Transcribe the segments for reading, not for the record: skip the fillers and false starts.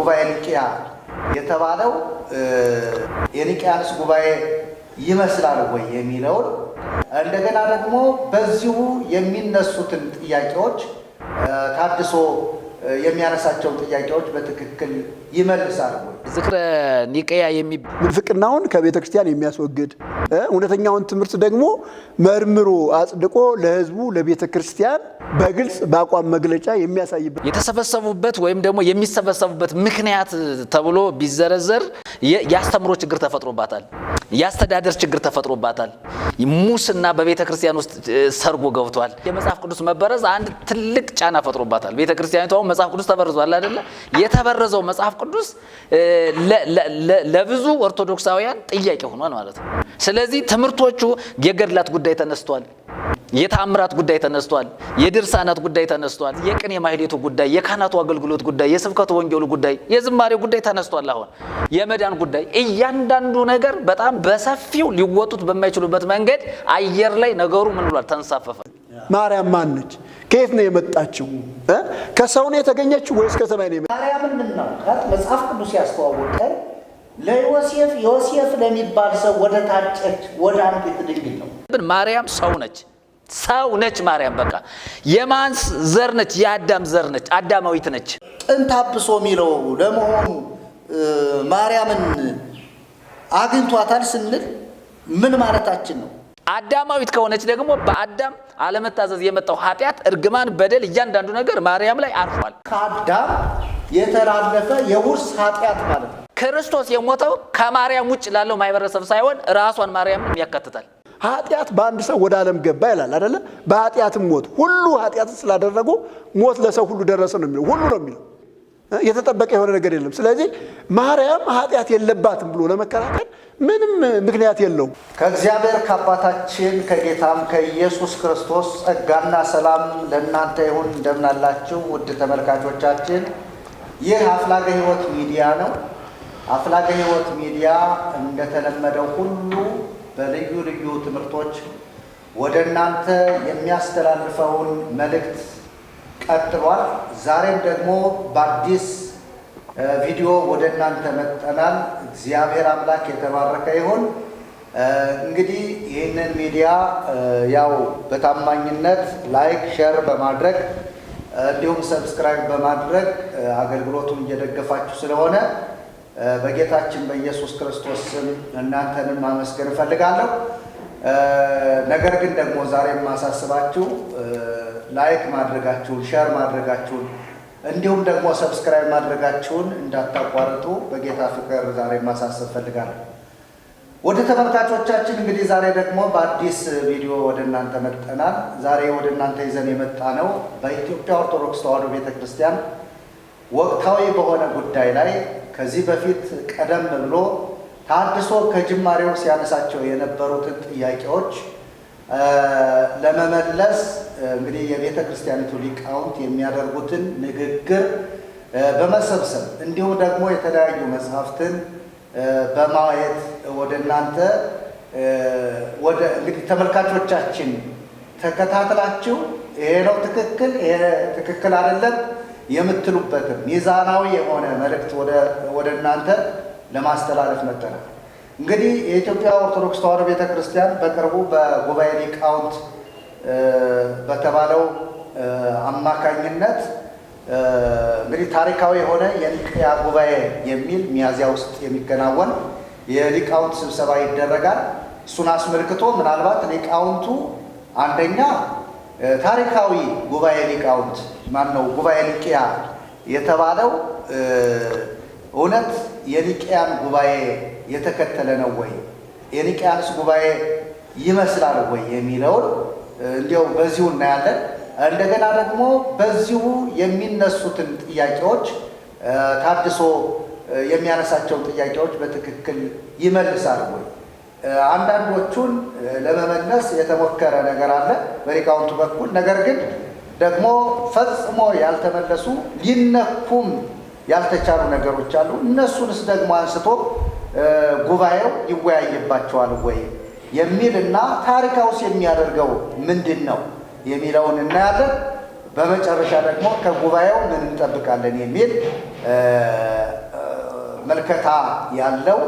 ጉባኤ ኒቅያ የተባለው የኒቅያንስ ጉባኤ ይመስላል ወይ የሚለውን እንደገና ደግሞ በዚሁ የሚነሱትን ጥያቄዎች ታድሶ የሚያነሳቸው ጥያቄዎች በትክክል ይመልሳል ወይ? ዝክረ ኒቅያ ምንፍቅናውን ከቤተ ክርስቲያን የሚያስወግድ እውነተኛውን ትምህርት ደግሞ መርምሮ አጽድቆ ለሕዝቡ ለቤተ ክርስቲያን በግልጽ በአቋም መግለጫ የሚያሳይበት የተሰበሰቡበት ወይም ደግሞ የሚሰበሰቡበት ምክንያት ተብሎ ቢዘረዘር ያስተምሮ ችግር ተፈጥሮባታል፣ ያስተዳደር ችግር ተፈጥሮባታል፣ ሙስና በቤተ ክርስቲያን ውስጥ ሰርጎ ገብቷል። የመጽሐፍ ቅዱስ መበረዝ አንድ ትልቅ ጫና ፈጥሮባታል። ቤተ ክርስቲያኒቷ መጽሐፍ ቅዱስ ተበርዟል አይደለ? የተበረዘው መጽሐፍ ቅዱስ ለብዙ ኦርቶዶክሳውያን ጥያቄ ሆኗል ማለት ነው። ስለዚህ ትምህርቶቹ የገድላት ጉዳይ ተነስቷል፣ የተአምራት ጉዳይ ተነስቷል፣ የድርሳናት ጉዳይ ተነስቷል፣ የቅኔ ማህሌቱ ጉዳይ፣ የካህናቱ አገልግሎት ጉዳይ፣ የስብከቱ ወንጌሉ ጉዳይ፣ የዝማሬው ጉዳይ ተነስቷል። አሁን የመዳን ጉዳይ እያንዳንዱ ነገር በጣም በሰፊው ሊወጡት በማይችሉበት መንገድ አየር ላይ ነገሩ ምን ብሏል? ተንሳፈፈ። ማርያም ማን ነች? ከየት ነው የመጣችው? ከሰው ነው የተገኘችው ወይስ ከሰማይ ነው የመጣችው? ማርያምን ምን ነው መጽሐፍ ቅዱስ ያስተዋወቀን ለዮሴፍ ዮሴፍ ለሚባል ሰው ወደ ታጨች ወደ አንዲት ድንግል ነው። ማርያም ሰው ነች፣ ሰው ነች። ማርያም በቃ የማን ዘር ነች? የአዳም ዘር ነች፣ አዳማዊት ነች። ጥንተ አብሶ የሚለው ለመሆኑ ማርያምን አግኝቷታል ስንል ምን ማለታችን ነው? አዳማዊት ከሆነች ደግሞ በአዳም አለመታዘዝ የመጣው ኃጢአት፣ እርግማን፣ በደል እያንዳንዱ ነገር ማርያም ላይ አርፏል። ከአዳም የተላለፈ የውርስ ኃጢአት ማለት ነው። ክርስቶስ የሞተው ከማርያም ውጭ ላለው ማህበረሰብ ሳይሆን ራሷን ማርያምን ያካትታል። ኃጢአት በአንድ ሰው ወደ ዓለም ገባ ይላል አይደለ? በኃጢአትም ሞት ሁሉ ኃጢአትን ስላደረጉ ሞት ለሰው ሁሉ ደረሰ ነው የሚለው። ሁሉ ነው የሚለው፣ የተጠበቀ የሆነ ነገር የለም። ስለዚህ ማርያም ኃጢአት የለባትም ብሎ ለመከራከር ምንም ምክንያት የለውም። ከእግዚአብሔር ከአባታችን ከጌታም ከኢየሱስ ክርስቶስ ጸጋና ሰላም ለእናንተ ይሁን። እንደምናላችሁ ውድ ተመልካቾቻችን፣ ይህ አፍላገ ሕይወት ሚዲያ ነው። አፍላገ ሕይወት ሚዲያ እንደተለመደው ሁሉ በልዩ ልዩ ትምህርቶች ወደ እናንተ የሚያስተላልፈውን መልእክት ቀጥሏል። ዛሬም ደግሞ በአዲስ ቪዲዮ ወደ እናንተ መጥተናል። እግዚአብሔር አምላክ የተባረከ ይሁን። እንግዲህ ይህንን ሚዲያ ያው በታማኝነት ላይክ፣ ሼር በማድረግ እንዲሁም ሰብስክራይብ በማድረግ አገልግሎቱን እየደገፋችሁ ስለሆነ በጌታችን በኢየሱስ ክርስቶስ ስም እናንተንም ማመስገን እፈልጋለሁ። ነገር ግን ደግሞ ዛሬ የማሳስባችሁ ላይክ ማድረጋችሁን፣ ሼር ማድረጋችሁን እንዲሁም ደግሞ ሰብስክራይብ ማድረጋችሁን እንዳታቋርጡ በጌታ ፍቅር ዛሬ ማሳሰብ እፈልጋለሁ። ወደ ተመልካቾቻችን እንግዲህ ዛሬ ደግሞ በአዲስ ቪዲዮ ወደ እናንተ መጥተናል። ዛሬ ወደ እናንተ ይዘን የመጣ ነው በኢትዮጵያ ኦርቶዶክስ ተዋሕዶ ቤተክርስቲያን ወቅታዊ በሆነ ጉዳይ ላይ ከዚህ በፊት ቀደም ብሎ ታድሶ ከጅማሬው ሲያነሳቸው የነበሩትን ጥያቄዎች ለመመለስ እንግዲህ የቤተ ክርስቲያኒቱ ሊቃውንት የሚያደርጉትን ንግግር በመሰብሰብ እንዲሁ ደግሞ የተለያዩ መጽሐፍትን በማየት ወደ እናንተ ወደ እንግዲህ ተመልካቾቻችን ተከታትላችሁ ይሄ ነው ትክክል፣ ይሄ ትክክል አይደለም የምትሉበትን ሚዛናዊ የሆነ መልእክት ወደ እናንተ ለማስተላለፍ መጥተናል። እንግዲህ የኢትዮጵያ ኦርቶዶክስ ተዋሕዶ ቤተክርስቲያን በቅርቡ በጉባኤ ሊቃውንት በተባለው አማካኝነት እንግዲህ ታሪካዊ የሆነ የኒቅያ ጉባኤ የሚል ሚያዝያ ውስጥ የሚከናወን የሊቃውንት ስብሰባ ይደረጋል። እሱን አስመልክቶ ምናልባት ሊቃውንቱ አንደኛ ታሪካዊ ጉባኤ ሊቃውንት ማነው ጉባኤ ኒቅያ የተባለው እውነት የኒቅያን ጉባኤ የተከተለ ነው ወይ? የኒቅያንስ ጉባኤ ይመስላል ወይ የሚለውን እንዲያው በዚሁ እናያለን። እንደገና ደግሞ በዚሁ የሚነሱትን ጥያቄዎች ታድሶ የሚያነሳቸውን ጥያቄዎች በትክክል ይመልሳል ወይ? አንዳንዶቹን ለመመለስ የተሞከረ ነገር አለ በሊቃውንቱ በኩል። ነገር ግን ደግሞ ፈጽሞ ያልተመለሱ ሊነኩም ያልተቻሉ ነገሮች አሉ። እነሱንስ ደግሞ አንስቶ ጉባኤው ይወያይባቸዋል ወይ የሚልና ታሪካውስ የሚያደርገው ምንድን ነው የሚለውን እናያለን። በመጨረሻ ደግሞ ከጉባኤው ምን እንጠብቃለን የሚል መልከታ ያለው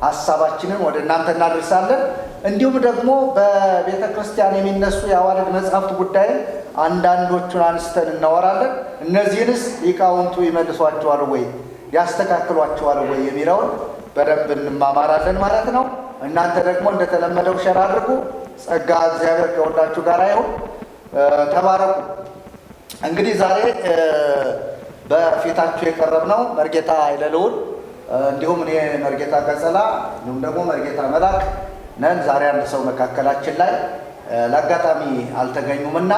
ሐሳባችንን ወደ እናንተ እናደርሳለን። እንዲሁም ደግሞ በቤተ ክርስቲያን የሚነሱ የአዋልድ መጻሕፍት ጉዳይ አንዳንዶቹን አንስተን እናወራለን። እነዚህንስ ሊቃውንቱ ይመልሷቸዋል ወይ ያስተካክሏቸዋል ወይ የሚለውን በደንብ እንማማራለን ማለት ነው። እናንተ ደግሞ እንደተለመደው ሸር አድርጉ። ጸጋ እግዚአብሔር ከሁላችሁ ጋር ይሁን። ተባረኩ። እንግዲህ ዛሬ በፊታችሁ የቀረብነው መርጌታ ኃይለልዑል እንዲሁም እኔ መርጌታ ቀጸላ እንዲሁም ደግሞ መርጌታ መላክ ነን። ዛሬ አንድ ሰው መካከላችን ላይ ለአጋጣሚ አልተገኙምና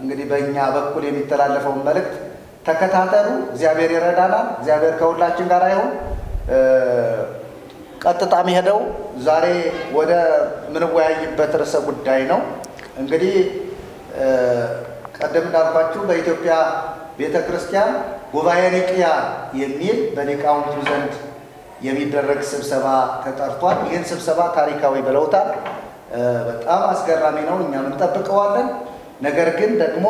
እንግዲህ በእኛ በኩል የሚተላለፈውን መልእክት ተከታተሉ። እግዚአብሔር ይረዳናል። እግዚአብሔር ከሁላችን ጋር ይሁን። ቀጥታ ሄደው ዛሬ ወደ ምንወያይበት ርዕሰ ጉዳይ ነው። እንግዲህ ቀደም እንዳልኳችሁ በኢትዮጵያ ቤተ ክርስቲያን ጉባኤ ኒቅያ የሚል በሊቃውንቱ ዘንድ የሚደረግ ስብሰባ ተጠርቷል። ይህን ስብሰባ ታሪካዊ ብለውታል። በጣም አስገራሚ ነው። እኛም እንጠብቀዋለን። ነገር ግን ደግሞ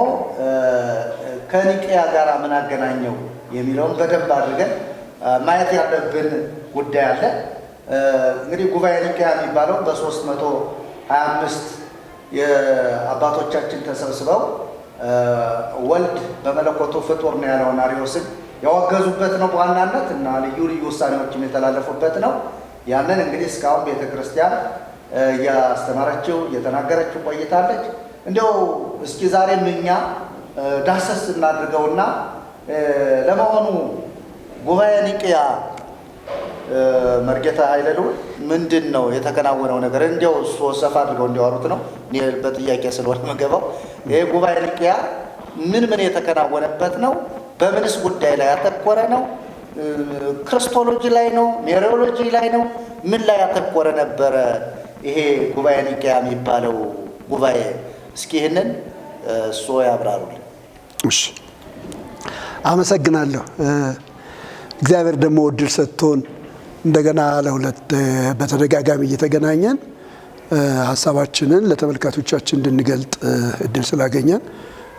ከኒቅያ ጋር ምን አገናኘው የሚለውን በደንብ አድርገን ማየት ያለብን ጉዳይ አለ። እንግዲህ ጉባኤ ኒቅያ የሚባለው በ325 የአባቶቻችን ተሰብስበው ወልድ በመለኮቱ ፍጡር ነው ያለውን አርዮስን ያወገዙበት ነው በዋናነት እና ልዩ ልዩ ውሳኔዎችም የተላለፉበት ነው። ያንን እንግዲህ እስካሁን ቤተ ክርስቲያን እያስተማረችው እየተናገረችው ቆይታለች። እንዲያው እስኪ ዛሬም እኛ ዳሰስ እናድርገውና ለመሆኑ ጉባኤ ኒቅያ መርጌታ ኃይለልዑል ምንድን ነው የተከናወነው ነገር? እንዲያው እሱ ሰፋ አድርገው እንዲያወሩት ነው። እኔ በጥያቄ ስለሆነ የምገባው ይሄ ጉባኤ ኒቅያ ምን የተከናወነበት ነው? በምንስ ጉዳይ ላይ ያተኮረ ነው? ክርስቶሎጂ ላይ ነው? ሜሪዮሎጂ ላይ ነው? ምን ላይ ያተኮረ ነበረ ይሄ ጉባኤ ኒቅያ የሚባለው ጉባኤ? እስኪ ይህንን እሱ ያብራሩልን። እሺ፣ አመሰግናለሁ። እግዚአብሔር ደግሞ እድል ሰጥቶን እንደገና ለሁለት በተደጋጋሚ እየተገናኘን ሀሳባችንን ለተመልካቾቻችን እንድንገልጥ እድል ስላገኘን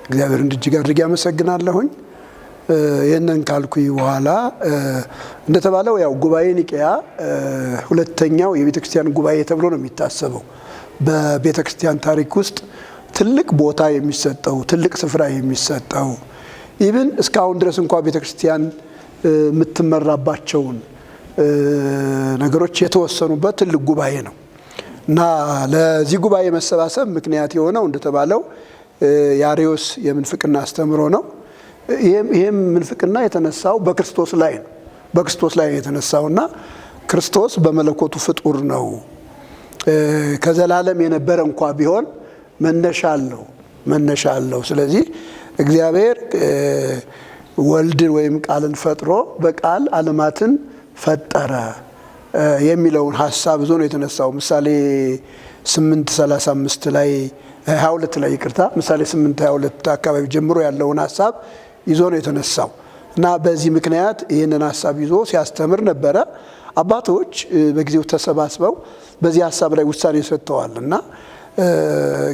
እግዚአብሔርን እጅግ አድርጌ አመሰግናለሁኝ። ይህንን ካልኩኝ በኋላ እንደተባለው ያው ጉባኤ ኒቅያ ሁለተኛው የቤተ ክርስቲያን ጉባኤ ተብሎ ነው የሚታሰበው። በቤተ ክርስቲያን ታሪክ ውስጥ ትልቅ ቦታ የሚሰጠው፣ ትልቅ ስፍራ የሚሰጠው ኢቭን እስካሁን ድረስ እንኳ ቤተ ክርስቲያን የምትመራባቸውን ነገሮች የተወሰኑበት ትልቅ ጉባኤ ነው እና ለዚህ ጉባኤ መሰባሰብ ምክንያት የሆነው እንደተባለው የአርዮስ የምንፍቅና አስተምሮ ነው። ይህም ምንፍቅና የተነሳው በክርስቶስ ላይ ነው። በክርስቶስ ላይ የተነሳውና ክርስቶስ በመለኮቱ ፍጡር ነው። ከዘላለም የነበረ እንኳ ቢሆን መነሻ አለው። ስለዚህ እግዚአብሔር ወልድን ወይም ቃልን ፈጥሮ በቃል ዓለማትን ፈጠረ የሚለውን ሀሳብ ይዞ ነው የተነሳው። ምሳሌ 8:35 ላይ 22 ላይ ይቅርታ፣ ምሳሌ 8:22 አካባቢ ጀምሮ ያለውን ሀሳብ ይዞ ነው የተነሳው እና በዚህ ምክንያት ይህንን ሀሳብ ይዞ ሲያስተምር ነበረ። አባቶች በጊዜው ተሰባስበው በዚህ ሀሳብ ላይ ውሳኔ ሰጥተዋል እና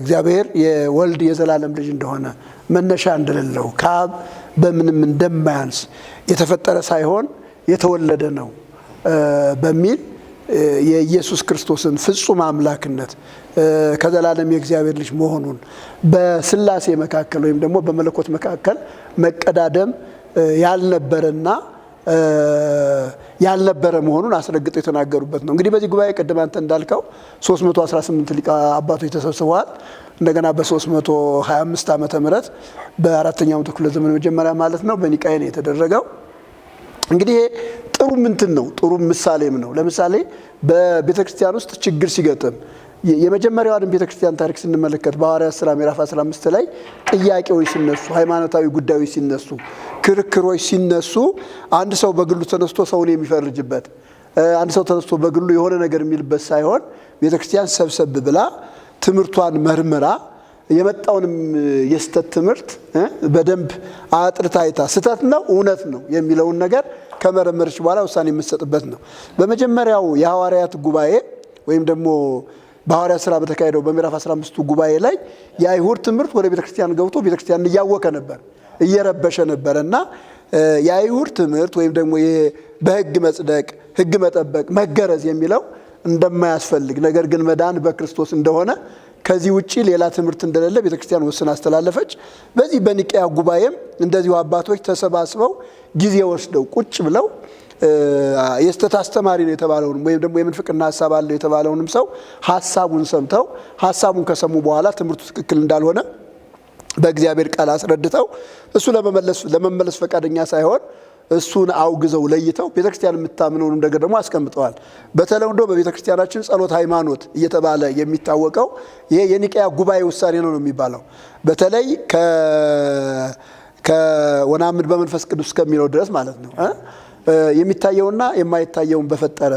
እግዚአብሔር የወልድ የዘላለም ልጅ እንደሆነ መነሻ እንደሌለው ከአብ በምንም እንደማያንስ የተፈጠረ ሳይሆን የተወለደ ነው በሚል የኢየሱስ ክርስቶስን ፍጹም አምላክነት ከዘላለም የእግዚአብሔር ልጅ መሆኑን በስላሴ መካከል ወይም ደግሞ በመለኮት መካከል መቀዳደም ያልነበረ መሆኑን አስረግጠው የተናገሩበት ነው። እንግዲህ በዚህ ጉባኤ ቅድም አንተ እንዳልከው 318 ሊቃ አባቶች ተሰብስበዋል። እንደገና በ325 ዓመተ ምህረት በአራተኛው ክፍለ ዘመን መጀመሪያ ማለት ነው በኒቃያ ነው የተደረገው። እንግዲህ ጥሩ ምንትን ነው፣ ጥሩ ምሳሌም ነው። ለምሳሌ በቤተክርስቲያን ውስጥ ችግር ሲገጥም የመጀመሪያውን ቤተክርስቲያን ታሪክ ስንመለከት በሐዋርያት ሥራ ምዕራፍ 15 ላይ ጥያቄዎች ሲነሱ፣ ሃይማኖታዊ ጉዳዮች ሲነሱ፣ ክርክሮች ሲነሱ አንድ ሰው በግሉ ተነስቶ ሰውን የሚፈርጅበት፣ አንድ ሰው ተነስቶ በግሉ የሆነ ነገር የሚልበት ሳይሆን ቤተክርስቲያን ሰብሰብ ብላ ትምህርቷን መርምራ የመጣውንም የስተት ትምህርት በደንብ አጥርታ አይታ ስተት ነው እውነት ነው የሚለውን ነገር ከመረመረች በኋላ ውሳኔ የምትሰጥበት ነው። በመጀመሪያው የሐዋርያት ጉባኤ ወይም ደግሞ በሐዋርያት ሥራ በተካሄደው በምዕራፍ 15 ጉባኤ ላይ የአይሁድ ትምህርት ወደ ቤተክርስቲያን ገብቶ ቤተክርስቲያን እያወከ ነበር፣ እየረበሸ ነበር እና የአይሁድ ትምህርት ወይም ደግሞ በሕግ መጽደቅ፣ ሕግ መጠበቅ፣ መገረዝ የሚለው እንደማያስፈልግ ነገር ግን መዳን በክርስቶስ እንደሆነ ከዚህ ውጪ ሌላ ትምህርት እንደሌለ ቤተክርስቲያን ወስና አስተላለፈች። በዚህ በኒቅያ ጉባኤም እንደዚሁ አባቶች ተሰባስበው ጊዜ ወስደው ቁጭ ብለው የስተት አስተማሪ ነው የተባለውን ወይም ደግሞ የምንፍቅና ሐሳብ አለው የተባለውንም ሰው ሐሳቡን ሰምተው ሐሳቡን ከሰሙ በኋላ ትምህርቱ ትክክል እንዳልሆነ በእግዚአብሔር ቃል አስረድተው እሱ ለመመለስ ፈቃደኛ ሳይሆን እሱን አውግዘው ለይተው ቤተክርስቲያን የምታምነውን ነገር ደግሞ አስቀምጠዋል። በተለምዶ በቤተክርስቲያናችን ጸሎት ሃይማኖት እየተባለ የሚታወቀው ይሄ የኒቅያ ጉባኤ ውሳኔ ነው የሚባለው። በተለይ ከወናምድ በመንፈስ ቅዱስ ከሚለው ድረስ ማለት ነው። የሚታየውና የማይታየውን በፈጠረ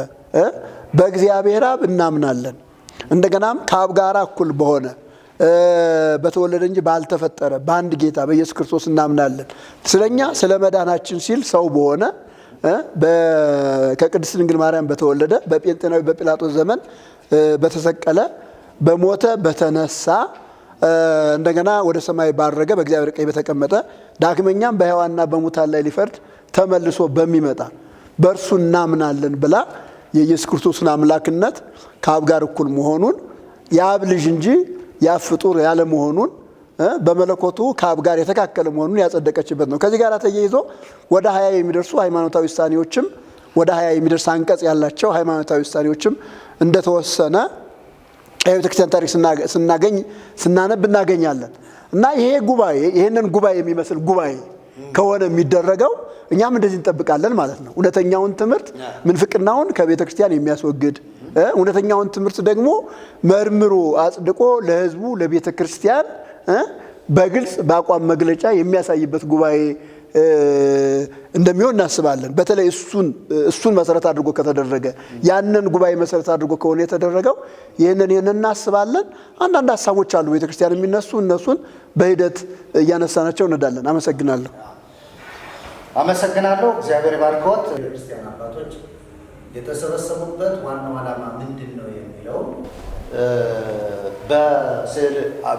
በእግዚአብሔር አብ እናምናለን፣ እንደገናም ከአብ ጋር እኩል በሆነ በተወለደ እንጂ ባልተፈጠረ በአንድ ጌታ በኢየሱስ ክርስቶስ እናምናለን። ስለኛ ስለ መዳናችን ሲል ሰው በሆነ ከቅድስት ድንግል ማርያም በተወለደ በጴንጤናዊ በጲላጦስ ዘመን በተሰቀለ በሞተ በተነሳ እንደገና ወደ ሰማይ ባረገ በእግዚአብሔር ቀኝ በተቀመጠ ዳግመኛም በሕያዋንና በሙታን ላይ ሊፈርድ ተመልሶ በሚመጣ በእርሱ እናምናለን ብላ የኢየሱስ ክርስቶስን አምላክነት ከአብ ጋር እኩል መሆኑን የአብ ልጅ እንጂ የአብ ፍጡር ያለ መሆኑን በመለኮቱ ከአብ ጋር የተካከለ መሆኑን ያጸደቀችበት ነው። ከዚህ ጋር ተያይዞ ወደ 20 የሚደርሱ ሃይማኖታዊ ውሳኔዎችም ወደ 20 የሚደርስ አንቀጽ ያላቸው ሃይማኖታዊ ውሳኔዎችም እንደተወሰነ የቤተክርስቲያን ታሪክ ስናነብ እናገኛለን። እና ይሄ ጉባኤ ይሄንን ጉባኤ የሚመስል ጉባኤ ከሆነ የሚደረገው እኛም እንደዚህ እንጠብቃለን ማለት ነው። እውነተኛውን ትምህርት ምንፍቅናውን ከቤተ ክርስቲያን የሚያስወግድ እውነተኛውን ትምህርት ደግሞ መርምሮ አጽድቆ ለሕዝቡ ለቤተ ክርስቲያን በግልጽ በአቋም መግለጫ የሚያሳይበት ጉባኤ እንደሚሆን እናስባለን። በተለይ እሱን መሰረት አድርጎ ከተደረገ ያንን ጉባኤ መሰረት አድርጎ ከሆነ የተደረገው ይህንን እናስባለን። አንዳንድ ሀሳቦች አሉ ቤተ ክርስቲያን የሚነሱ እነሱን በሂደት እያነሳናቸው እንሄዳለን። አመሰግናለሁ። እግዚአብሔር ባርኮት። የክርስቲያን አባቶች የተሰበሰቡበት ዋናው ዓላማ ምንድን ነው የሚለው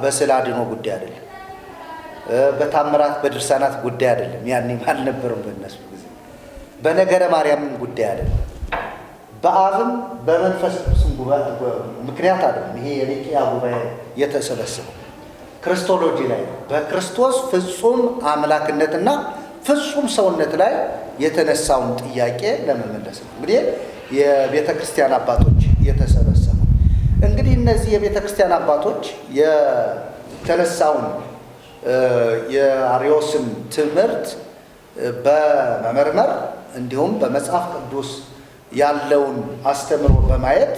በስዕል አድኖ ጉዳይ አይደለም፣ በታምራት በድርሳናት ጉዳይ አይደለም። ያኔም አልነበረም በእነሱ ጊዜ። በነገረ ማርያምም ጉዳይ አይደለም፣ በአብም በመንፈስ ቅዱስም ምክንያት አይደለም። ይሄ የኒቅያ ጉባኤ የተሰበሰበው ክርስቶሎጂ ላይ ነው። በክርስቶስ ፍጹም አምላክነትና ፍጹም ሰውነት ላይ የተነሳውን ጥያቄ ለመመለስ ነው እንግዲህ የቤተ ክርስቲያን አባቶች የተሰበሰቡ። እንግዲህ እነዚህ የቤተ ክርስቲያን አባቶች የተነሳውን የአርዮስን ትምህርት በመመርመር እንዲሁም በመጽሐፍ ቅዱስ ያለውን አስተምሮ በማየት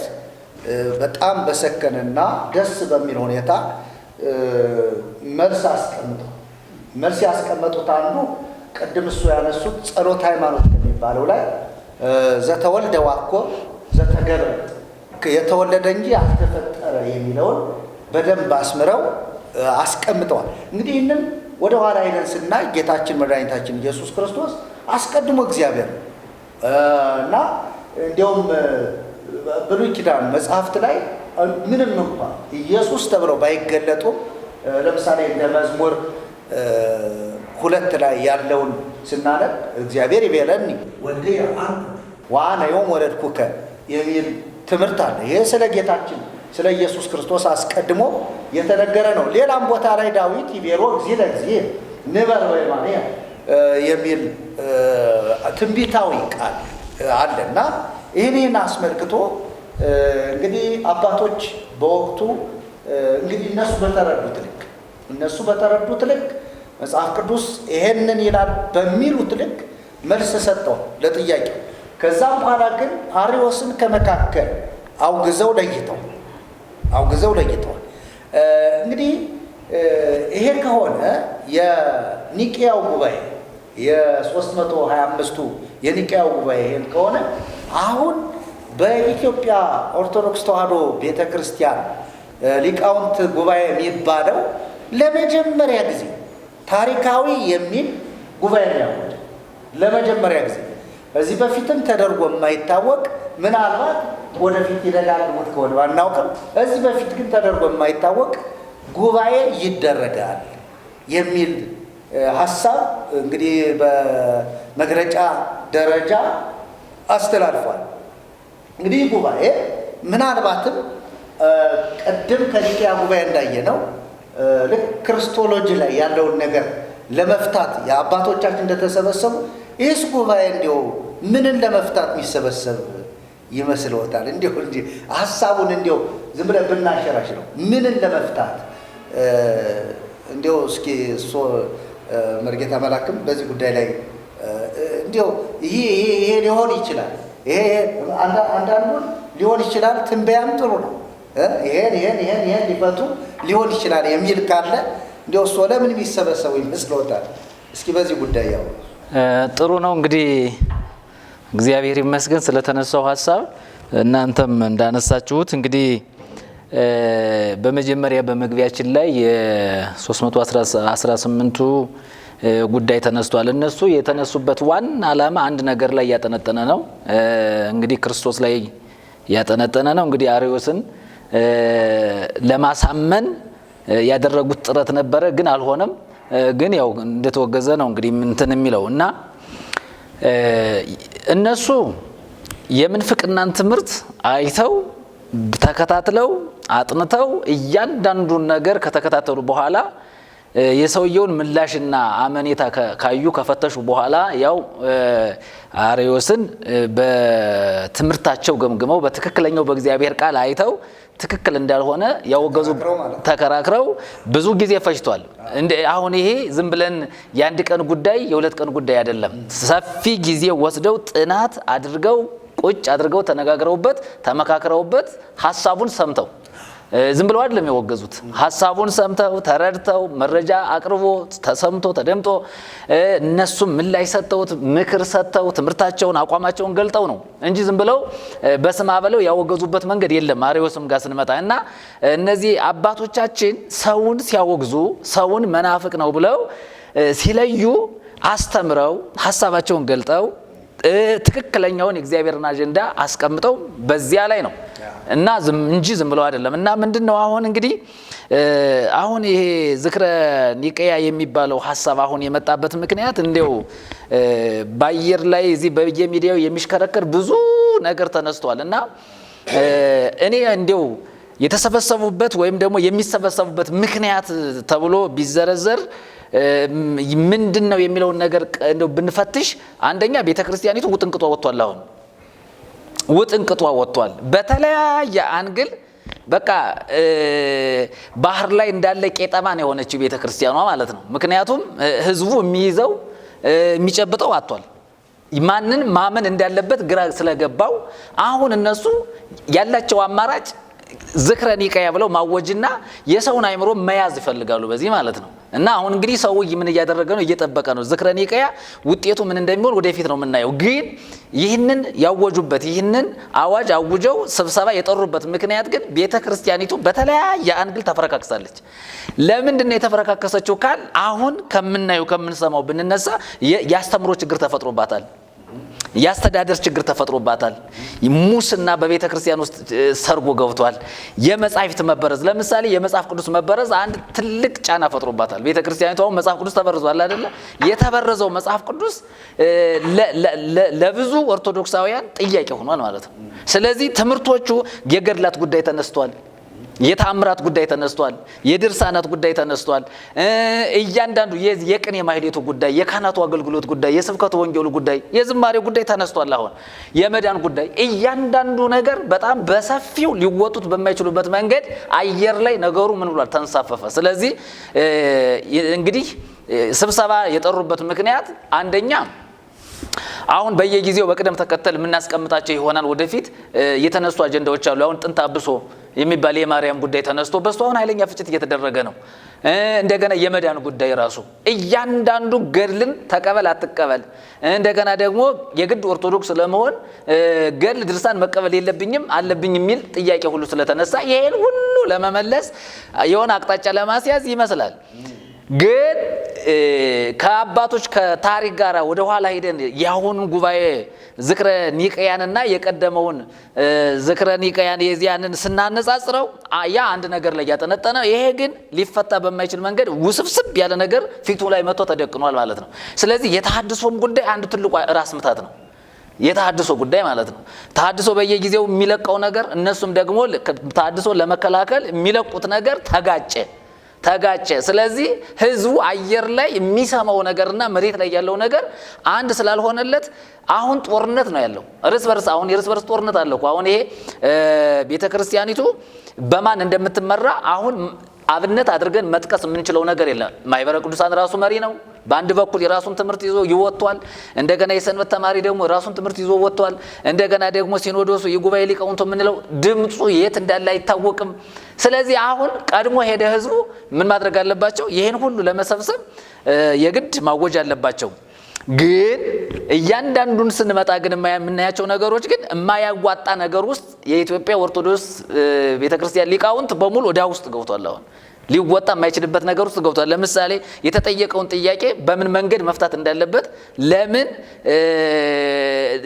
በጣም በሰከነና ደስ በሚል ሁኔታ መልስ ያስቀመጡት አንዱ ቅድም እሱ ያነሱት ጸሎት ሃይማኖት የሚባለው ላይ ዘተወልደ ዋኮ ዘተገብረ የተወለደ እንጂ ያልተፈጠረ የሚለውን በደንብ አስምረው አስቀምጠዋል። እንግዲህ ይህንን ወደ ኋላ ሄደን ስናይ ጌታችን መድኃኒታችን ኢየሱስ ክርስቶስ አስቀድሞ እግዚአብሔር እና እንዲያውም ብሉይ ኪዳን መጽሐፍት ላይ ምንም እንኳን ኢየሱስ ተብለው ባይገለጡም ለምሳሌ እንደ መዝሙር 2 ላይ ያለውን ስናነብ እግዚአብሔር ይቤለኒ ወልድየ አንተ ወአነ ዮም ወለድኩከ የሚል ትምህርት አለ። ይሄ ስለ ጌታችን ስለ ኢየሱስ ክርስቶስ አስቀድሞ የተነገረ ነው። ሌላም ቦታ ላይ ዳዊት ይቤሎ እግዚእ ለእግዚእ ንበር በየማነ የሚል ትንቢታዊ ቃል አለና ይህንን አስመልክቶ እንግዲህ አባቶች በወቅቱ እንግዲህ እነሱ በተረዱት ልክ መጽሐፍ ቅዱስ ይሄንን ይላል በሚሉት ልክ መልስ ሰጠው ለጥያቄው። ከዛም በኋላ ግን አርዮስን ከመካከል አውግዘው ለይተዋል። እንግዲህ ይሄ ከሆነ የኒቅያው ጉባኤ የ325ቱ የኒቅያው ጉባኤ ይሄን ከሆነ አሁን በኢትዮጵያ ኦርቶዶክስ ተዋሕዶ ቤተ ክርስቲያን ሊቃውንት ጉባኤ የሚባለው ለመጀመሪያ ጊዜ ታሪካዊ የሚል ጉባኤ ነው። ለመጀመሪያ ጊዜ ከዚህ በፊትም ተደርጎ የማይታወቅ ምናልባት ወደፊት ይደጋግሙት ከሆነ ባናውቅም እዚህ በፊት ግን ተደርጎ የማይታወቅ ጉባኤ ይደረጋል የሚል ሐሳብ እንግዲህ በመግለጫ ደረጃ አስተላልፏል። እንግዲህ ጉባኤ ምናልባትም ቀደም ከኒቅያ ጉባኤ እንዳየነው ልክ ክርስቶሎጂ ላይ ያለውን ነገር ለመፍታት የአባቶቻችን እንደተሰበሰቡ ይህስ ጉባኤ እንዲያው ምንን ለመፍታት የሚሰበሰብ ይመስልዎታል? እንዲሁ እንጂ ሐሳቡን እንዲሁ ዝም ብለን ብናሸራሽ ነው ምንን ለመፍታት እንዲሁ እስኪ መርጌታ መላክም በዚህ ጉዳይ ላይ እንዲሁ ይሄ ሊሆን ይችላል፣ ይሄ አንዳንዱን ሊሆን ይችላል፣ ትንበያም ጥሩ ነው፣ ይሄን ሊፈቱ ሊሆን ይችላል የሚል ካለ እንዲሁ እሱ ለምን የሚሰበሰቡ ይመስልዎታል? እስኪ በዚህ ጉዳይ ያው ጥሩ ነው እንግዲህ እግዚአብሔር ይመስገን ስለተነሳው ሐሳብ እናንተም እንዳነሳችሁት እንግዲህ በመጀመሪያ በመግቢያችን ላይ የ318ቱ ጉዳይ ተነስቷል። እነሱ የተነሱበት ዋና ዓላማ አንድ ነገር ላይ ያጠነጠነ ነው። እንግዲህ ክርስቶስ ላይ ያጠነጠነ ነው። እንግዲህ አርዮስን ለማሳመን ያደረጉት ጥረት ነበረ፣ ግን አልሆነም። ግን ያው እንደተወገዘ ነው እንግዲህ እንትን የሚለው እና እነሱ የምንፍቅናን ትምህርት አይተው ተከታትለው አጥንተው እያንዳንዱን ነገር ከተከታተሉ በኋላ የሰውየውን ምላሽና አመኔታ ካዩ ከፈተሹ በኋላ ያው አርዮስን በትምህርታቸው ገምግመው በትክክለኛው በእግዚአብሔር ቃል አይተው ትክክል እንዳልሆነ ያወገዙ ተከራክረው ብዙ ጊዜ ፈጅቷል። አሁን ይሄ ዝም ብለን የአንድ ቀን ጉዳይ የሁለት ቀን ጉዳይ አይደለም። ሰፊ ጊዜ ወስደው ጥናት አድርገው ቁጭ አድርገው ተነጋግረውበት ተመካክረውበት ሐሳቡን ሰምተው ዝም ብለው አይደለም የወገዙት። ሐሳቡን ሰምተው ተረድተው መረጃ አቅርቦ ተሰምቶ ተደምጦ እነሱም ምላሽ ሰጥተውት ምክር ሰጥተው ትምህርታቸውን አቋማቸውን ገልጠው ነው እንጂ ዝም ብለው በስማ በለው ያወገዙበት መንገድ የለም። አርዮስም ጋር ስንመጣ እና እነዚህ አባቶቻችን ሰውን ሲያወግዙ ሰውን መናፍቅ ነው ብለው ሲለዩ አስተምረው ሐሳባቸውን ገልጠው ትክክለኛውን የእግዚአብሔርን አጀንዳ አስቀምጠው በዚያ ላይ ነው እና እንጂ ዝም ብለው አይደለም። እና ምንድነው አሁን እንግዲህ አሁን ይሄ ዝክረ ኒቅያ የሚባለው ሐሳብ አሁን የመጣበት ምክንያት እንደው በአየር ላይ እዚህ በየሚዲያው የሚሽከረከር ብዙ ነገር ተነስቷል እና እኔ እንደው የተሰበሰቡበት ወይም ደግሞ የሚሰበሰቡበት ምክንያት ተብሎ ቢዘረዘር ምንድነው የሚለውን ነገር እንደው ብንፈትሽ አንደኛ ቤተክርስቲያኒቱ ውጥንቅጧ ወጥቷል። አሁን ውጥንቅጧ ወጥቷል በተለያየ አንግል በቃ ባህር ላይ እንዳለ ቄጠማ ነው የሆነችው ቤተክርስቲያኗ ማለት ነው። ምክንያቱም ህዝቡ የሚይዘው የሚጨብጠው አጥቷል። ማንን ማመን እንዳለበት ግራ ስለገባው አሁን እነሱ ያላቸው አማራጭ ዝክረ ኒቅያ ብለው ማወጅና የሰውን አይምሮ መያዝ ይፈልጋሉ በዚህ ማለት ነው። እና አሁን እንግዲህ ሰው ምን እያደረገ ነው? እየጠበቀ ነው። ዝክረ ኒቅያ ውጤቱ ምን እንደሚሆን ወደፊት ነው የምናየው። ግን ይህንን ያወጁበት ይህንን አዋጅ አውጀው ስብሰባ የጠሩበት ምክንያት ግን ቤተክርስቲያኒቱ በተለያየ አንግል ተፈረካክሳለች። ለምንድን ነው የተፈረካከሰችው ካል አሁን ከምናየው ከምንሰማው ብንነሳ ያስተምሮ ችግር ተፈጥሮባታል። ያስተዳደር ችግር ተፈጥሮባታል። ሙስና በቤተ ክርስቲያን ውስጥ ሰርጎ ገብቷል። የመጻሕፍት መበረዝ ለምሳሌ የመጽሐፍ ቅዱስ መበረዝ አንድ ትልቅ ጫና ፈጥሮባታል። ቤተ ክርስቲያኒቱ አሁን መጽሐፍ ቅዱስ ተበርዟል አይደለ? የተበረዘው መጽሐፍ ቅዱስ ለብዙ ኦርቶዶክሳውያን ጥያቄ ሆኗል ማለት ነው። ስለዚህ ትምህርቶቹ የገድላት ጉዳይ ተነስቷል። የተአምራት ጉዳይ ተነስቷል። የድርሳናት ጉዳይ ተነስቷል። እያንዳንዱ የቅኔ ማህሌቱ ጉዳይ፣ የካህናቱ አገልግሎት ጉዳይ፣ የስብከቱ ወንጌሉ ጉዳይ፣ የዝማሬው ጉዳይ ተነስቷል። አሁን የመዳን ጉዳይ እያንዳንዱ ነገር በጣም በሰፊው ሊወጡት በማይችሉበት መንገድ አየር ላይ ነገሩ ምን ብሏል? ተንሳፈፈ። ስለዚህ እንግዲህ ስብሰባ የጠሩበት ምክንያት አንደኛ አሁን በየጊዜው በቅደም ተከተል የምናስቀምጣቸው ይሆናል። ወደፊት የተነሱ አጀንዳዎች አሉ። አሁን ጥንተ አብሶ የሚባል የማርያም ጉዳይ ተነስቶ በሱ አሁን ኃይለኛ ፍጭት እየተደረገ ነው። እንደገና የመዳን ጉዳይ ራሱ እያንዳንዱ ገድልን ተቀበል አትቀበል፣ እንደገና ደግሞ የግድ ኦርቶዶክስ ለመሆን ገድል ድርሳን መቀበል የለብኝም አለብኝ የሚል ጥያቄ ሁሉ ስለተነሳ ይሄን ሁሉ ለመመለስ የሆነ አቅጣጫ ለማስያዝ ይመስላል። ግን ከአባቶች ከታሪክ ጋር ወደ ኋላ ሄደን የአሁኑን ጉባኤ ዝክረ ኒቅያንና የቀደመውን ዝክረ ኒቅያን የዚያንን ስናነጻጽረው ያ አንድ ነገር ላይ ያጠነጠነ፣ ይሄ ግን ሊፈታ በማይችል መንገድ ውስብስብ ያለ ነገር ፊቱ ላይ መጥቶ ተደቅኗል ማለት ነው። ስለዚህ የተሐድሶም ጉዳይ አንድ ትልቁ ራስ ምታት ነው። የተሐድሶ ጉዳይ ማለት ነው። ተሐድሶ በየጊዜው የሚለቀው ነገር፣ እነሱም ደግሞ ተሐድሶ ለመከላከል የሚለቁት ነገር ተጋጨ። ስለዚህ ህዝቡ አየር ላይ የሚሰማው ነገርና መሬት ላይ ያለው ነገር አንድ ስላልሆነለት አሁን ጦርነት ነው ያለው። እርስ በርስ አሁን የእርስ በርስ ጦርነት አለ እኮ። አሁን ይሄ ቤተክርስቲያኒቱ በማን እንደምትመራ አሁን አብነት አድርገን መጥቀስ የምንችለው ነገር የለም። ማህበረ ቅዱሳን ራሱ መሪ ነው። በአንድ በኩል የራሱን ትምህርት ይዞ ይወጥቷል። እንደገና የሰንበት ተማሪ ደግሞ የራሱን ትምህርት ይዞ ወጥቷል። እንደገና ደግሞ ሲኖዶሱ የጉባኤ ሊቃውንቱ የምንለው ድምፁ የት እንዳለ አይታወቅም። ስለዚህ አሁን ቀድሞ ሄደ ህዝቡ ምን ማድረግ አለባቸው? ይህን ሁሉ ለመሰብሰብ የግድ ማወጅ አለባቸው። ግን እያንዳንዱን ስንመጣ ግን የምናያቸው ነገሮች ግን የማያዋጣ ነገር ውስጥ የኢትዮጵያ ኦርቶዶክስ ቤተክርስቲያን ሊቃውንት በሙሉ ወደ ውስጥ ገብቷል። አሁን ሊወጣ የማይችልበት ነገር ውስጥ ገብቷል። ለምሳሌ የተጠየቀውን ጥያቄ በምን መንገድ መፍታት እንዳለበት፣ ለምን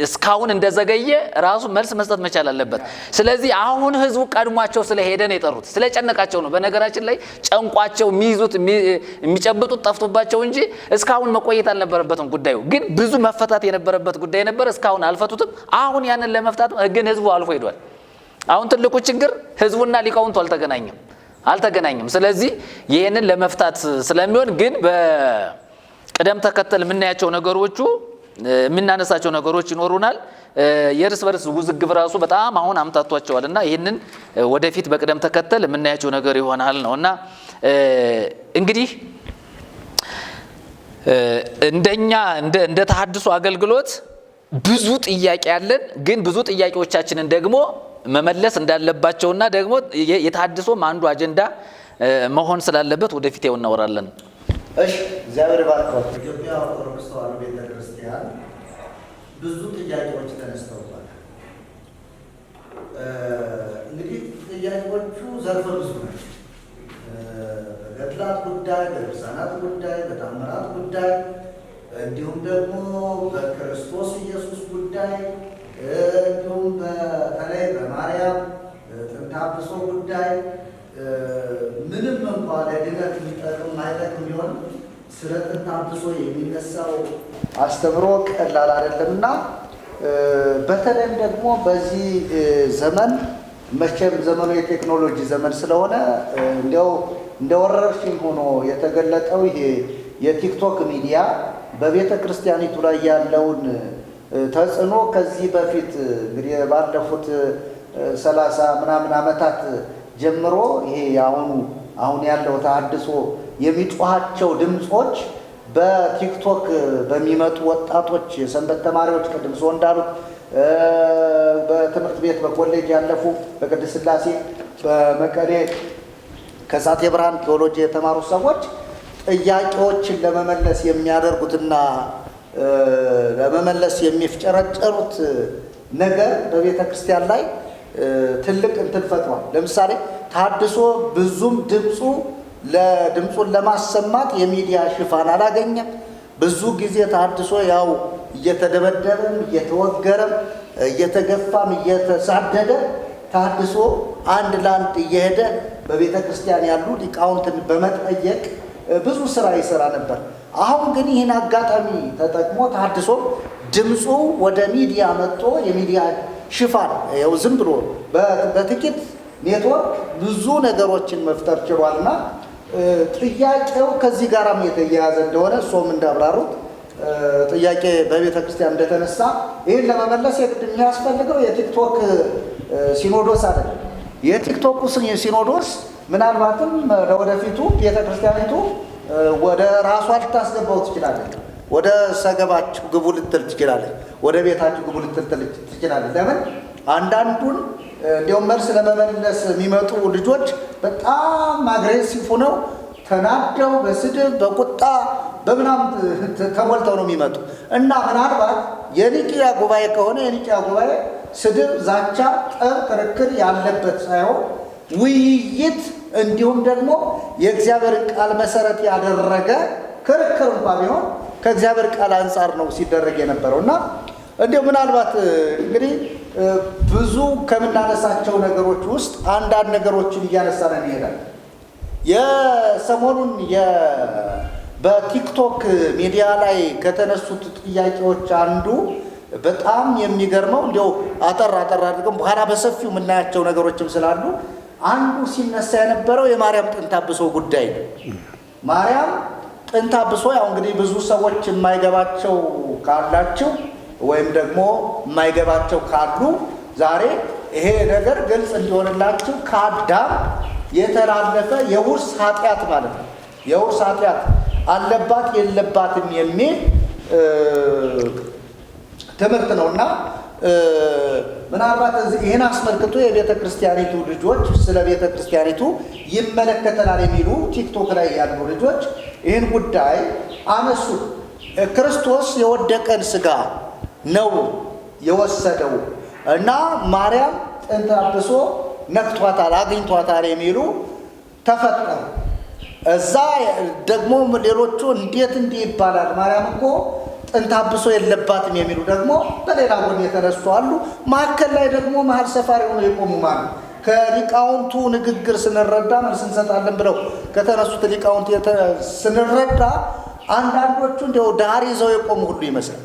እስካሁን እንደዘገየ ራሱ መልስ መስጠት መቻል አለበት። ስለዚህ አሁን ህዝቡ ቀድሟቸው ስለሄደ ነው የጠሩት፣ ስለጨነቃቸው ነው። በነገራችን ላይ ጨንቋቸው የሚይዙት የሚጨብጡት ጠፍቶባቸው እንጂ እስካሁን መቆየት አልነበረበትም። ጉዳዩ ግን ብዙ መፈታት የነበረበት ጉዳይ ነበር። እስካሁን አልፈቱትም። አሁን ያንን ለመፍታት ግን ህዝቡ አልፎ ሄዷል። አሁን ትልቁ ችግር ህዝቡና ሊቃውንቱ አልተገናኘም። ስለዚህ ይህንን ለመፍታት ስለሚሆን ግን በቅደም ተከተል የምናያቸው ነገሮቹ የምናነሳቸው ነገሮች ይኖሩናል። የእርስ በርስ ውዝግብ ራሱ በጣም አሁን አምታቷቸዋል እና ይህንን ወደፊት በቅደም ተከተል የምናያቸው ነገር ይሆናል ነው እና እንግዲህ እንደኛ እንደ ተሐድሶ አገልግሎት ብዙ ጥያቄ አለን። ግን ብዙ ጥያቄዎቻችንን ደግሞ መመለስ እንዳለባቸውና ደግሞ የተሐድሶም አንዱ አጀንዳ መሆን ስላለበት ወደፊት እናወራለን። እሺ፣ እግዚአብሔር ባርኮት። ኢትዮጵያ ኦርቶዶክስ ተዋሕዶ ቤተክርስቲያን ብዙ ጥያቄዎች ተነስተዋል። እንግዲህ ጥያቄዎቹ ዘርፈ ብዙ ናቸው። በገድላት ጉዳይ፣ በድርሳናት ጉዳይ፣ በታምራት ጉዳይ እንዲሁም ደግሞ በክርስቶስ ኢየሱስ ጉዳይ እንዲሁም በተለይ በማርያም ጥንተ አብሶ ጉዳይ ምንም እንኳ ለድነት የሚጠቅም አይጠቅም ቢሆን ስለ ጥንተ አብሶ የሚነሳው አስተምሮ ቀላል አይደለምና በተለይም ደግሞ በዚህ ዘመን መቼም ዘመኑ የቴክኖሎጂ ዘመን ስለሆነ እንዲያው እንደ ወረርሽኝ ሆኖ የተገለጠው ይሄ የቲክቶክ ሚዲያ በቤተ ክርስቲያኒቱ ላይ ያለውን ተጽዕኖ ከዚህ በፊት እንግዲህ ባለፉት 30 ምናምን ዓመታት ጀምሮ ይሄ አሁን ያለው ተሐድሶ የሚጮኻቸው ድምጾች በቲክቶክ በሚመጡ ወጣቶች የሰንበት ተማሪዎች ቅድም ሰው እንዳሉት በትምህርት ቤት በኮሌጅ ያለፉ በቅድስት ሥላሴ በመቀሌ ከሳቴ ብርሃን ቴዎሎጂ የተማሩ ሰዎች ጥያቄዎችን ለመመለስ የሚያደርጉትና ለመመለስ የሚፍጨረጨሩት ነገር በቤተ ክርስቲያን ላይ ትልቅ እንትን ፈጥሯል። ለምሳሌ ተሐድሶ ብዙም ድምፁን ለማሰማት የሚዲያ ሽፋን አላገኘም። ብዙ ጊዜ ተሐድሶ ያው እየተደበደበም እየተወገረም እየተገፋም እየተሳደደ ተሐድሶ አንድ ለአንድ እየሄደ በቤተ ክርስቲያን ያሉ ሊቃውንትን በመጠየቅ ብዙ ስራ ይሰራ ነበር። አሁን ግን ይህን አጋጣሚ ተጠቅሞ ተሐድሶ ድምፁ ወደ ሚዲያ መጥቶ የሚዲያ ሽፋን ያው ዝም ብሎ በጥቂት ኔትወርክ ብዙ ነገሮችን መፍጠር ችሏልና ጥያቄው ከዚህ ጋራም የተያያዘ እንደሆነ እሱም እንዳብራሩት ጥያቄ በቤተ ክርስቲያን እንደተነሳ ይህን ለመመለስ የግድ የሚያስፈልገው የቲክቶክ ሲኖዶስ አይደለም። የቲክቶክ ሲኖዶስ ምናልባትም ለወደፊቱ ቤተ ክርስቲያኒቱ ወደ ራሷ ልታስገባው ትችላለች። ወደ ሰገባችሁ ግቡ ልትል ትችላለች። ወደ ቤታችሁ ግቡ ልትል ትችላለች። ለምን አንዳንዱን እንዲያውም መልስ ለመመለስ የሚመጡ ልጆች በጣም አግሬሲቭ ሆነው ተናደው በስድብ በቁጣ በምናምን ተሞልተው ነው የሚመጡ እና ምናልባት የኒቅያ ጉባኤ ከሆነ የኒቅያ ጉባኤ ስድብ፣ ዛቻ፣ ጠብ፣ ክርክር ያለበት ሳይሆን ውይይት እንዲሁም ደግሞ የእግዚአብሔርን ቃል መሰረት ያደረገ ክርክር እንኳ ቢሆን ከእግዚአብሔር ቃል አንጻር ነው ሲደረግ የነበረው እና እንዲሁ ምናልባት እንግዲህ ብዙ ከምናነሳቸው ነገሮች ውስጥ አንዳንድ ነገሮችን እያነሳን እንሄዳለን። የሰሞኑን በቲክቶክ ሚዲያ ላይ ከተነሱት ጥያቄዎች አንዱ በጣም የሚገርመው እንዲያው አጠር አድርገን በኋላ በሰፊው የምናያቸው ነገሮችም ስላሉ አንዱ ሲነሳ የነበረው የማርያም ጥንተ አብሶ ጉዳይ ነው። ማርያም ጥንተ አብሶ ያው እንግዲህ ብዙ ሰዎች የማይገባቸው ካላችሁ ወይም ደግሞ የማይገባቸው ካሉ ዛሬ ይሄ ነገር ግልጽ እንዲሆንላችሁ ከአዳም የተላለፈ የውርስ ኃጢአት ማለት ነው። የውርስ ኃጢአት አለባት የለባትም የሚል ትምህርት ነውና ምናልባት ይህን አስመልክቶ የቤተ ክርስቲያኒቱ ልጆች ስለ ቤተ ክርስቲያኒቱ ይመለከተናል የሚሉ ቲክቶክ ላይ ያሉ ልጆች ይህን ጉዳይ አነሱ። ክርስቶስ የወደቀን ሥጋ ነው የወሰደው እና ማርያም ጥንተ አብሶ ነክቷታል፣ አግኝቷታል የሚሉ ተፈጠሩ። እዛ ደግሞ ሌሎቹ እንዴት እንዲህ ይባላል ማርያም እኮ ጥንተ አብሶ የለባትም የሚሉ ደግሞ በሌላ ጎን የተነሱ አሉ። መካከል ላይ ደግሞ መሀል ሰፋሪ ሆነው የቆሙ ማለት ከሊቃውንቱ ንግግር ስንረዳ መልስ እንሰጣለን ብለው ከተነሱት ሊቃውንት ስንረዳ አንዳንዶቹ እንዲያው ዳር ይዘው የቆሙ ሁሉ ይመስላል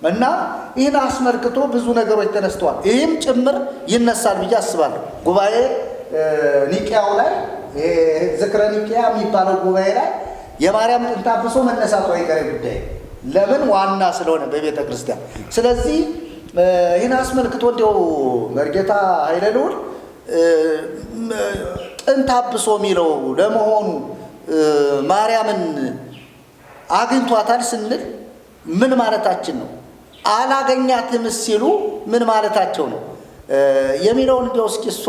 እና ይህን አስመልክቶ ብዙ ነገሮች ተነስተዋል። ይህም ጭምር ይነሳል ብዬ አስባለሁ። ጉባኤ ኒቂያው ላይ ዝክረ ኒቂያ የሚባለው ጉባኤ ላይ የማርያም ጥንተ አብሶ መነሳቱ አይቀሬ ጉዳይ ለምን ዋና ስለሆነ በቤተ ክርስቲያን። ስለዚህ ይህን አስመልክቶ እንዲያው መርጌታ ኃይለ ልዑል ጥንተ አብሶ የሚለው ለመሆኑ ማርያምን አግኝቷታል ስንል ምን ማለታችን ነው? አላገኛትም ሲሉ ምን ማለታቸው ነው የሚለውን እንዲያው እስኪ እሱ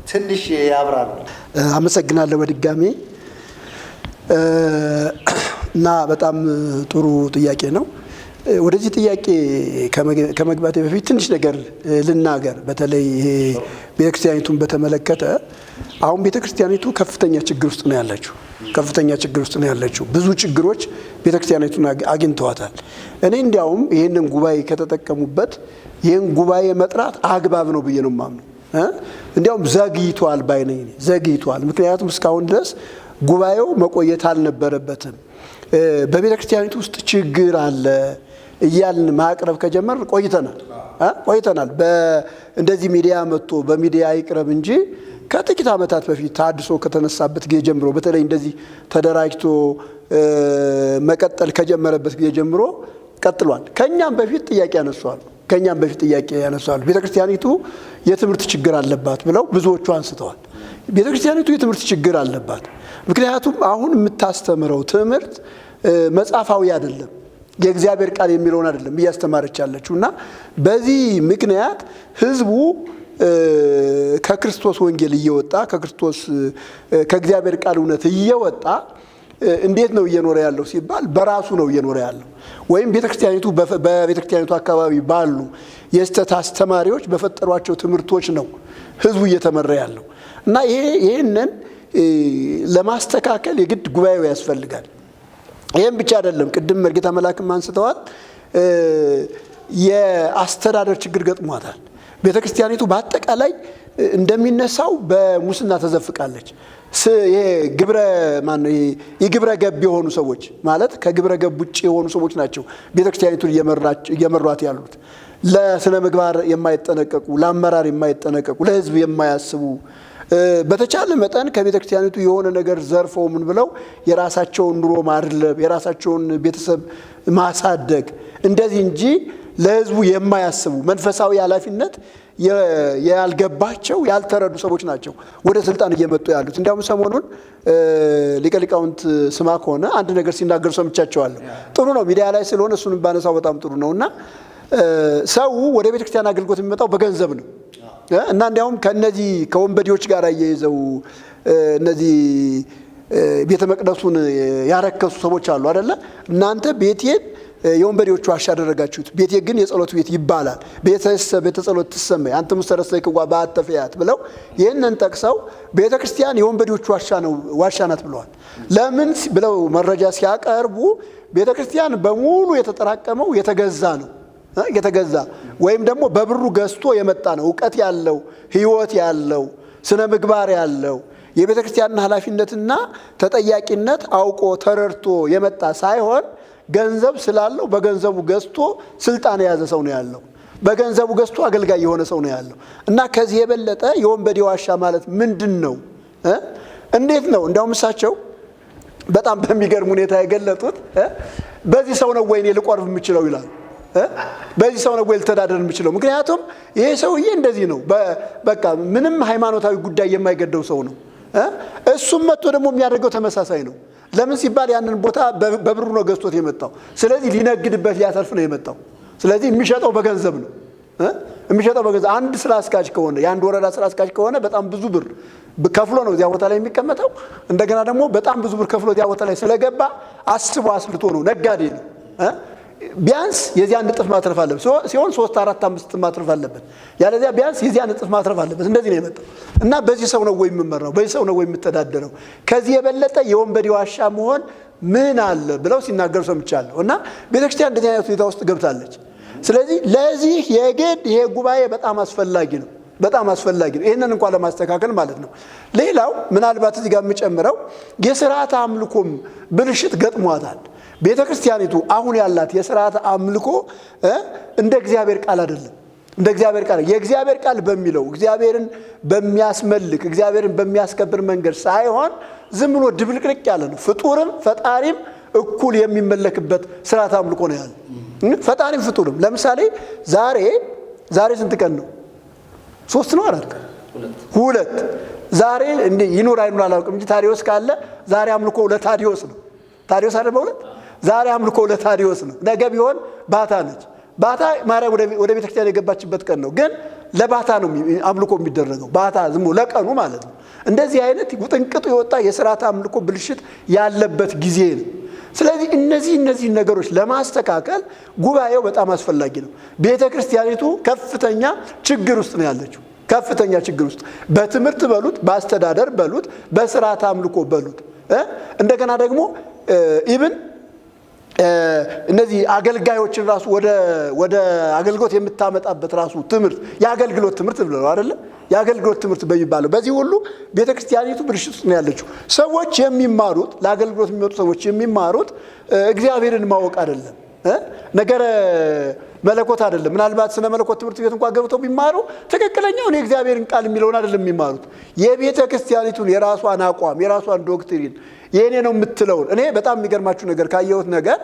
ትንሽ ያብራሩ። አመሰግናለሁ በድጋሚ እና በጣም ጥሩ ጥያቄ ነው። ወደዚህ ጥያቄ ከመግባቴ በፊት ትንሽ ነገር ልናገር። በተለይ ይሄ ቤተክርስቲያኒቱን በተመለከተ አሁን ቤተክርስቲያኒቱ ከፍተኛ ችግር ውስጥ ነው ያለችው። ከፍተኛ ችግር ውስጥ ነው ያለችው። ብዙ ችግሮች ቤተክርስቲያኒቱን አግኝተዋታል። እኔ እንዲያውም ይህንን ጉባኤ ከተጠቀሙበት ይህን ጉባኤ መጥራት አግባብ ነው ብዬ ነው የማምነው። እንዲያውም ዘግይቷል ባይ ነኝ። ዘግይቷል። ምክንያቱም እስካሁን ድረስ ጉባኤው መቆየት አልነበረበትም። በቤተክርስቲያኒቱ ውስጥ ችግር አለ እያልን ማቅረብ ከጀመር ቆይተናል። እንደዚህ ሚዲያ መጥቶ በሚዲያ ይቅረብ እንጂ ከጥቂት ዓመታት በፊት ታድሶ ከተነሳበት ጊዜ ጀምሮ በተለይ እንደዚህ ተደራጅቶ መቀጠል ከጀመረበት ጊዜ ጀምሮ ቀጥሏል። ከኛም በፊት ጥያቄ ያነሷል። ቤተክርስቲያኒቱ የትምህርት ችግር አለባት ብለው ብዙዎቹ አንስተዋል። ቤተክርስቲያኒቱ የትምህርት ችግር አለባት። ምክንያቱም አሁን የምታስተምረው ትምህርት መጽሐፋዊ አይደለም፣ የእግዚአብሔር ቃል የሚለውን አይደለም እያስተማረች ያለችው እና በዚህ ምክንያት ህዝቡ ከክርስቶስ ወንጌል እየወጣ ከእግዚአብሔር ቃል እውነት እየወጣ እንዴት ነው እየኖረ ያለው ሲባል በራሱ ነው እየኖረ ያለው። ወይም በቤተክርስቲያኒቱ አካባቢ ባሉ የስተት አስተማሪዎች በፈጠሯቸው ትምህርቶች ነው ህዝቡ እየተመራ ያለው እና ይህንን ለማስተካከል የግድ ጉባኤው ያስፈልጋል። ይህም ብቻ አይደለም። ቅድም መርጌታ መላክም አንስተዋል። የአስተዳደር ችግር ገጥሟታል። ቤተክርስቲያኒቱ በአጠቃላይ እንደሚነሳው በሙስና ተዘፍቃለች። የግብረ ገብ የሆኑ ሰዎች ማለት ከግብረ ገብ ውጭ የሆኑ ሰዎች ናቸው ቤተክርስቲያኒቱን እየመሯት ያሉት። ለስነ ምግባር የማይጠነቀቁ፣ ለአመራር የማይጠነቀቁ፣ ለህዝብ የማያስቡ በተቻለ መጠን ከቤተክርስቲያኒቱ የሆነ ነገር ዘርፈው ምን ብለው የራሳቸውን ኑሮ ማድለብ፣ የራሳቸውን ቤተሰብ ማሳደግ እንደዚህ እንጂ ለህዝቡ የማያስቡ መንፈሳዊ ኃላፊነት ያልገባቸው ያልተረዱ ሰዎች ናቸው ወደ ስልጣን እየመጡ ያሉት። እንዲያውም ሰሞኑን ሊቀ ሊቃውንት ስማ ከሆነ አንድ ነገር ሲናገሩ ሰምቻቸዋለሁ። ጥሩ ነው፣ ሚዲያ ላይ ስለሆነ እሱንም ባነሳው በጣም ጥሩ ነው እና ሰው ወደ ቤተክርስቲያን አገልግሎት የሚመጣው በገንዘብ ነው እና እንዲያውም ከነዚህ ከወንበዴዎች ጋር እየይዘው እነዚህ ቤተ መቅደሱን ያረከሱ ሰዎች አሉ አይደለ? እናንተ ቤቴን የወንበዴዎቹ ዋሻ አደረጋችሁት፣ ቤቴ ግን የጸሎት ቤት ይባላል። ቤተ ጸሎት ትሰማይ አንተም ተረሰይክዋ በአተፈያት ብለው ይህንን ጠቅሰው ቤተ ክርስቲያን የወንበዴዎቹ ዋሻ ናት ብለዋል። ለምን ብለው መረጃ ሲያቀርቡ ቤተ ክርስቲያን በሙሉ የተጠራቀመው የተገዛ ነው። የተገዛ ወይም ደግሞ በብሩ ገዝቶ የመጣ ነው። እውቀት ያለው ሕይወት ያለው ስነ ምግባር ያለው የቤተ ክርስቲያንን ኃላፊነትና ተጠያቂነት አውቆ ተረድቶ የመጣ ሳይሆን ገንዘብ ስላለው በገንዘቡ ገዝቶ ስልጣን የያዘ ሰው ነው ያለው። በገንዘቡ ገዝቶ አገልጋይ የሆነ ሰው ነው ያለው እና ከዚህ የበለጠ የወንበዴ ዋሻ ማለት ምንድን ነው? እንዴት ነው? እንዲያውም እሳቸው በጣም በሚገርም ሁኔታ የገለጡት በዚህ ሰው ነው ወይ እኔ ልቆርብ የምችለው ይላል። በዚህ ሰው ነው ወይ ልተዳደር የምችለው? ምክንያቱም ይሄ ሰውዬ እንደዚህ ነው። በቃ ምንም ሃይማኖታዊ ጉዳይ የማይገደው ሰው ነው። እሱም መጥቶ ደግሞ የሚያደርገው ተመሳሳይ ነው። ለምን ሲባል ያንን ቦታ በብሩ ነው ገዝቶት የመጣው። ስለዚህ ሊነግድበት ሊያተርፍ ነው የመጣው። ስለዚህ የሚሸጠው በገንዘብ ነው። የሚሸጠው በገንዘብ አንድ ስራ አስኪያጅ ከሆነ የአንድ ወረዳ ስራ አስኪያጅ ከሆነ በጣም ብዙ ብር ከፍሎ ነው እዚያ ቦታ ላይ የሚቀመጠው። እንደገና ደግሞ በጣም ብዙ ብር ከፍሎ እዚያ ቦታ ላይ ስለገባ አስቦ አስልቶ ነው፣ ነጋዴ ነው። ቢያንስ የዚያን እጥፍ ማትረፍ አለበት ሲሆን 3 4 5 እጥፍ ማትረፍ አለበት። ያለዚያ ቢያንስ የዚያን እጥፍ ማትረፍ አለበት። እንደዚህ ነው የመጣው እና በዚህ ሰው ነው ወይ የምመራው? በዚህ ሰው ነው ወይ የምተዳደረው? ከዚህ የበለጠ የወንበዴ ዋሻ መሆን ምን አለ ብለው ሲናገሩ ሰምቻለሁ። እና ቤተክርስቲያን እንደዚህ አይነት ሁኔታ ውስጥ ገብታለች። ስለዚህ ለዚህ የግድ ይሄ ጉባኤ በጣም አስፈላጊ ነው፣ በጣም አስፈላጊ ነው። ይህንን እንኳን ለማስተካከል ማለት ነው። ሌላው ምናልባት እዚህ ጋር የምጨምረው የሥርዓተ አምልኮም ብልሽት ገጥሟታል። ቤተ ክርስቲያኒቱ አሁን ያላት የሥርዓተ አምልኮ እንደ እግዚአብሔር ቃል አይደለም። እንደ እግዚአብሔር ቃል የእግዚአብሔር ቃል በሚለው እግዚአብሔርን በሚያስመልክ እግዚአብሔርን በሚያስከብር መንገድ ሳይሆን ዝም ብሎ ድብልቅልቅ ያለ ነው። ፍጡርም ፈጣሪም እኩል የሚመለክበት ሥርዓተ አምልኮ ነው ያለ። ፈጣሪም ፍጡርም ለምሳሌ ዛሬ ስንት ቀን ነው? 3 ነው አይደል? 2 ዛሬ እንዴ ይኖር አይኖር አላውቅም እንጂ ታዲዮስ ካለ ዛሬ አምልኮ ለታዲዮስ ነው። ታዲዮስ አይደል? በእውነት ዛሬ አምልኮ ለታዲዮስ ነው። ነገ ቢሆን ባታ ነች። ባታ ማርያም ወደ ቤተ ክርስቲያን የገባችበት ቀን ነው። ግን ለባታ ነው አምልኮ የሚደረገው። ባታ ዝም ብሎ ለቀኑ ማለት ነው። እንደዚህ አይነት ውጥንቅጡ የወጣ የሥርዓተ አምልኮ ብልሽት ያለበት ጊዜ ነው። ስለዚህ እነዚህ ነገሮች ለማስተካከል ጉባኤው በጣም አስፈላጊ ነው። ቤተ ክርስቲያኒቱ ከፍተኛ ችግር ውስጥ ነው ያለችው። ከፍተኛ ችግር ውስጥ በትምህርት በሉት፣ በአስተዳደር በሉት፣ በሥርዓተ አምልኮ በሉት። እንደገና ደግሞ ኢብን እነዚህ አገልጋዮችን ራሱ ወደ አገልግሎት የምታመጣበት ራሱ ትምህርት የአገልግሎት ትምህርት ብለው አይደለ? የአገልግሎት ትምህርት በሚባለው በዚህ ሁሉ ቤተክርስቲያኒቱ ብልሽት ውስጥ ነው ያለችው። ሰዎች የሚማሩት ለአገልግሎት የሚመጡ ሰዎች የሚማሩት እግዚአብሔርን ማወቅ አይደለም፣ ነገረ መለኮት አይደለም። ምናልባት ስነ መለኮት ትምህርት ቤት እንኳን ገብተው ቢማሩ ትክክለኛውን የእግዚአብሔርን ቃል የሚለውን አይደለም የሚማሩት። የቤተ ክርስቲያኒቱን የራሷን አቋም የራሷን ዶክትሪን የኔ ነው የምትለውን። እኔ በጣም የሚገርማችሁ ነገር ካየሁት ነገር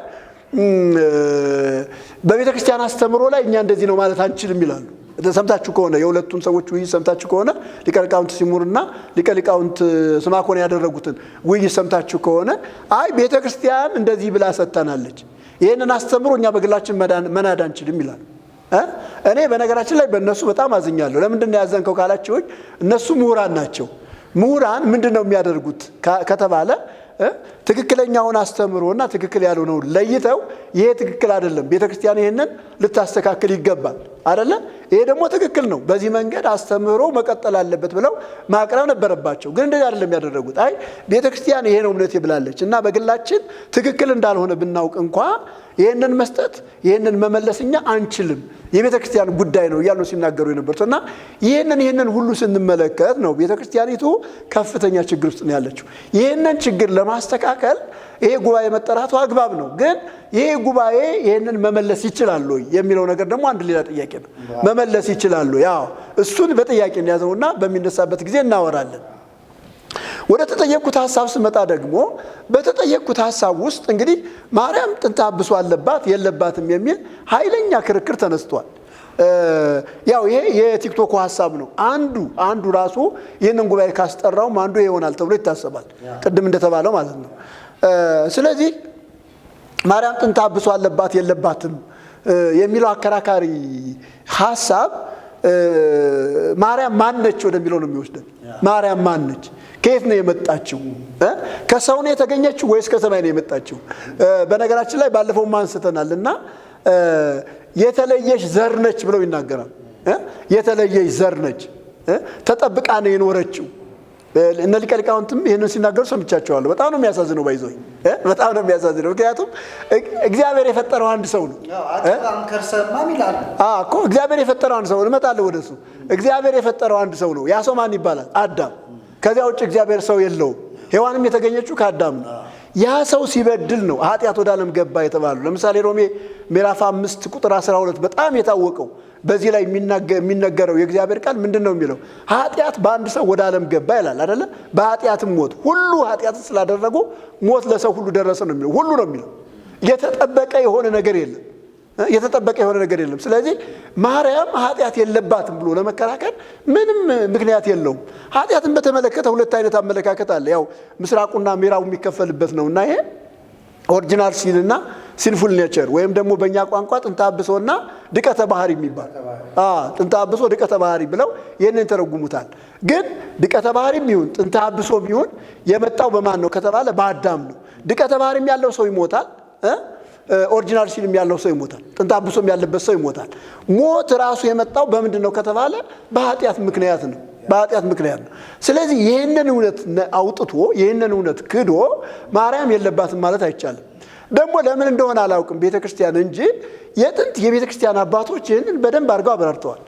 በቤተ ክርስቲያን አስተምሮ ላይ እኛ እንደዚህ ነው ማለት አንችልም ይላሉ። ሰምታችሁ ከሆነ የሁለቱም ሰዎች ውይይት ሰምታችሁ ከሆነ ሊቀ ሊቃውንት ሲሙርና ሊቀ ሊቃውንት ስምዐኮን ያደረጉትን ውይይት ሰምታችሁ ከሆነ አይ ቤተ ክርስቲያን እንደዚህ ብላ ሰጥተናለች፣ ይህንን አስተምሮ እኛ በግላችን መናድ አንችልም ይላሉ። እኔ በነገራችን ላይ በእነሱ በጣም አዝኛለሁ። ለምንድን ነው ያዘንከው ካላችሁኝ፣ እነሱ ምሁራን ናቸው። ምሁራን ምንድን ነው የሚያደርጉት ከተባለ ትክክለኛውን አስተምሮና ትክክል ያልሆነውን ለይተው ይሄ ትክክል አይደለም፣ ቤተክርስቲያን ይሄንን ልታስተካክል ይገባል አይደለ? ይሄ ደግሞ ትክክል ነው፣ በዚህ መንገድ አስተምሮ መቀጠል አለበት ብለው ማቅረብ ነበረባቸው። ግን እንደዚህ አይደለም ያደረጉት። አይ ቤተክርስቲያን ይሄ ነው እምነቴ ብላለች እና በግላችን ትክክል እንዳልሆነ ብናውቅ እንኳ ይሄንን መስጠት ይሄንን መመለስኛ አንችልም፣ የቤተክርስቲያን ጉዳይ ነው እያሉ ሲናገሩ የነበሩት እና ይሄንን ሁሉ ስንመለከት ነው ቤተክርስቲያኒቱ ከፍተኛ ችግር ውስጥ ነው ያለችው። ይሄንን ችግር ለማስተካከል ይሄ ጉባኤ መጠራቱ አግባብ ነው። ግን ይሄ ጉባኤ ይሄንን መመለስ ይችላል ወይ የሚለው ነገር ደግሞ አንድ ሌላ ጥያቄ ነው። መመለስ ይችላል ወይ? ያው እሱን በጥያቄ እንያዘውና በሚነሳበት ጊዜ እናወራለን። ወደ ተጠየቅኩት ሐሳብ ስመጣ ደግሞ በተጠየቅኩት ሐሳብ ውስጥ እንግዲህ ማርያም ጥንተ አብሶ አለባት የለባትም የሚል ኃይለኛ ክርክር ተነስቷል። ያው ይሄ የቲክቶክ ሐሳብ ነው። አንዱ ራሱ ይህንን ጉባኤ ካስጠራውም አንዱ ይሆናል ተብሎ ይታሰባል፣ ቅድም እንደተባለው ማለት ነው። ስለዚህ ማርያም ጥንተ አብሶ አለባት የለባትም የሚለው አከራካሪ ሐሳብ ማርያም ማነች ወደሚለው ነው የሚወስደን። ማርያም ማነች? ከየት ነው የመጣችው? ከሰው ነው የተገኘችው ወይስ ከሰማይ ነው የመጣችው? በነገራችን ላይ ባለፈው አንስተናልና የተለየች ዘር ነች ብለው ይናገራል። የተለየች ዘር ነች፣ ተጠብቃ ነው የኖረችው። እነ ሊቀ ሊቃውንትም ይህንን ሲናገሩ ሰምቻቸዋለሁ። በጣም ነው የሚያሳዝነው። ባይዞኝ በጣም ነው የሚያሳዝነው። ምክንያቱም እግዚአብሔር የፈጠረው አንድ ሰው ነው እኮ። እግዚአብሔር የፈጠረው አንድ ሰው ነው። እመጣለሁ ወደሱ። እግዚአብሔር የፈጠረው አንድ ሰው ነው። ያ ሰው ማን ይባላል? አዳም። ከዚያ ውጭ እግዚአብሔር ሰው የለውም። ሔዋንም የተገኘችው ከአዳም ነው። ያ ሰው ሲበድል ነው ኃጢአት ወደ ዓለም ገባ የተባሉ። ለምሳሌ ሮሜ ምዕራፍ 5 ቁጥር 12 በጣም የታወቀው በዚህ ላይ የሚነገረው የእግዚአብሔር ቃል ምንድን ነው የሚለው? ኃጢአት በአንድ ሰው ወደ ዓለም ገባ ይላል አይደለ? በኃጢአትም ሞት፣ ሁሉ ኃጢአትን ስላደረጉ ሞት ለሰው ሁሉ ደረሰ ነው የሚለው። ሁሉ ነው የሚለው። የተጠበቀ የሆነ ነገር የለም። የተጠበቀ የሆነ ነገር የለም። ስለዚህ ማርያም ኃጢአት የለባትም ብሎ ለመከራከር ምንም ምክንያት የለውም። ኃጢአትን በተመለከተ ሁለት አይነት አመለካከት አለ። ያው ምስራቁና ምዕራቡ የሚከፈልበት ነውና ይሄ ኦሪጂናል ሲንና ሲንፉል ኔቸር ወይም ደግሞ በእኛ ቋንቋ ጥንተ አብሶና ድቀተ ባህሪ የሚባል ጥንተ አብሶ ድቀተ ባህሪ ብለው ይህንን ተረጉሙታል። ግን ድቀተ ባህሪም ይሁን ጥንተ አብሶም ይሁን የመጣው በማን ነው ከተባለ በአዳም ነው። ድቀተ ባህሪም ያለው ሰው ይሞታል። ኦሪጂናል ሲንም ያለው ሰው ይሞታል። ጥንተ አብሶም ያለበት ሰው ይሞታል። ሞት ራሱ የመጣው በምንድን ነው ከተባለ በኃጢአት ምክንያት ነው። በኃጢአት ምክንያት ነው። ስለዚህ ይህንን እውነት አውጥቶ ይህንን እውነት ክዶ ማርያም የለባትም ማለት አይቻልም። ደግሞ ለምን እንደሆነ አላውቅም ቤተክርስቲያን እንጂ የጥንት የቤተክርስቲያን አባቶች ይህንን በደንብ አድርገው አብራርተዋል።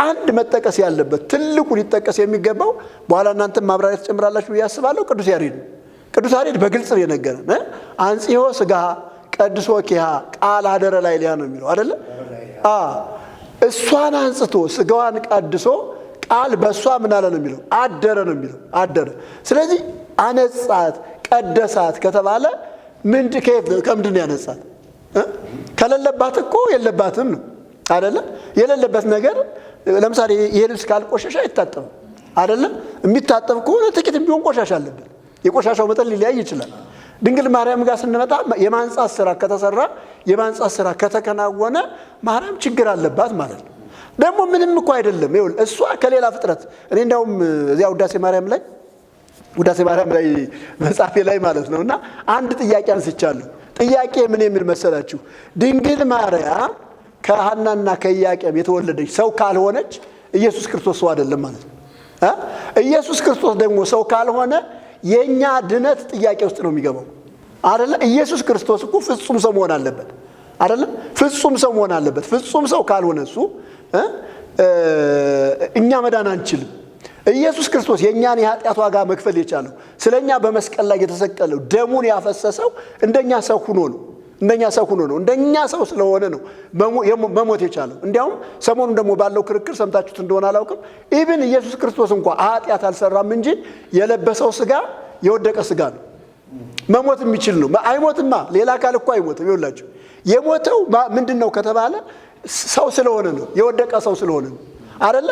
አንድ መጠቀስ ያለበት ትልቁ ሊጠቀስ የሚገባው በኋላ እናንተም ማብራሪያ ትጨምራላችሁ ብዬ አስባለሁ። ቅዱስ ያሬድ ነው። ቅዱስ ያሬድ በግልጽ ነው የነገረን። አንጽሖ ሥጋ ቀድሶ ኪሃ ቃል አደረ ላይ ሊያ ነው የሚለው አይደለ? እሷን አንጽቶ ሥጋዋን ቀድሶ ቃል በእሷ ምን አለ ነው የሚለው? አደረ ነው የሚለው። አደረ። ስለዚህ አነጻት ቀደሳት ከተባለ ከምንድን ያነጻት? ከሌለባት እኮ የለባትም ነው አይደለ? የሌለበት ነገር ለምሳሌ ይሄ ልብስ ካልቆሸሸ አይታጠብም አይደለ? የሚታጠብ ከሆነ ጥቂት ቢሆን ቆሻሻ አለበት። የቆሻሻው መጠን ሊለያይ ይችላል። ድንግል ማርያም ጋር ስንመጣ የማንጻት ስራ ከተሰራ የማንጻት ስራ ከተከናወነ ማርያም ችግር አለባት ማለት ነው። ደግሞ ምንም እኮ አይደለም። ይኸውልህ እሷ ከሌላ ፍጥረት እኔ እንደውም እዚያ ውዳሴ ማርያም ላይ መጽሐፌ ላይ ማለት ነውና አንድ ጥያቄ አንስቻለሁ። ጥያቄ ምን የሚል መሰላችሁ? ድንግል ማርያም ከሐናና ከኢያቄም የተወለደች ሰው ካልሆነች ኢየሱስ ክርስቶስ ሰው አይደለም ማለት ነው። ኢየሱስ ክርስቶስ ደግሞ ሰው ካልሆነ የኛ ድነት ጥያቄ ውስጥ ነው የሚገባው አይደለ? ኢየሱስ ክርስቶስ እኮ ፍጹም ሰው መሆን አለበት አይደለ? ፍጹም ሰው መሆን አለበት። ፍጹም ሰው ካልሆነ እሱ እኛ መዳን አንችልም። ኢየሱስ ክርስቶስ የኛን የኃጢአት ዋጋ መክፈል የቻለው ስለኛ በመስቀል ላይ የተሰቀለው ደሙን ያፈሰሰው እንደኛ ሰው ሆኖ ነው። እንደኛ ሰው ስለሆነ ነው መሞት የቻለው። እንዲያውም ሰሞኑን ደግሞ ባለው ክርክር ሰምታችሁት እንደሆነ አላውቅም። ኢብን ኢየሱስ ክርስቶስ እንኳን ኃጢአት አልሰራም እንጂ የለበሰው ስጋ የወደቀ ስጋ ነው። መሞት የሚችል ነው። አይሞትማ፣ ሌላ አካል እኮ አይሞትም። ይኸውላችሁ የሞተው ምንድነው ከተባለ ሰው ስለሆነ ነው። የወደቀ ሰው ስለሆነ ነው አይደለ?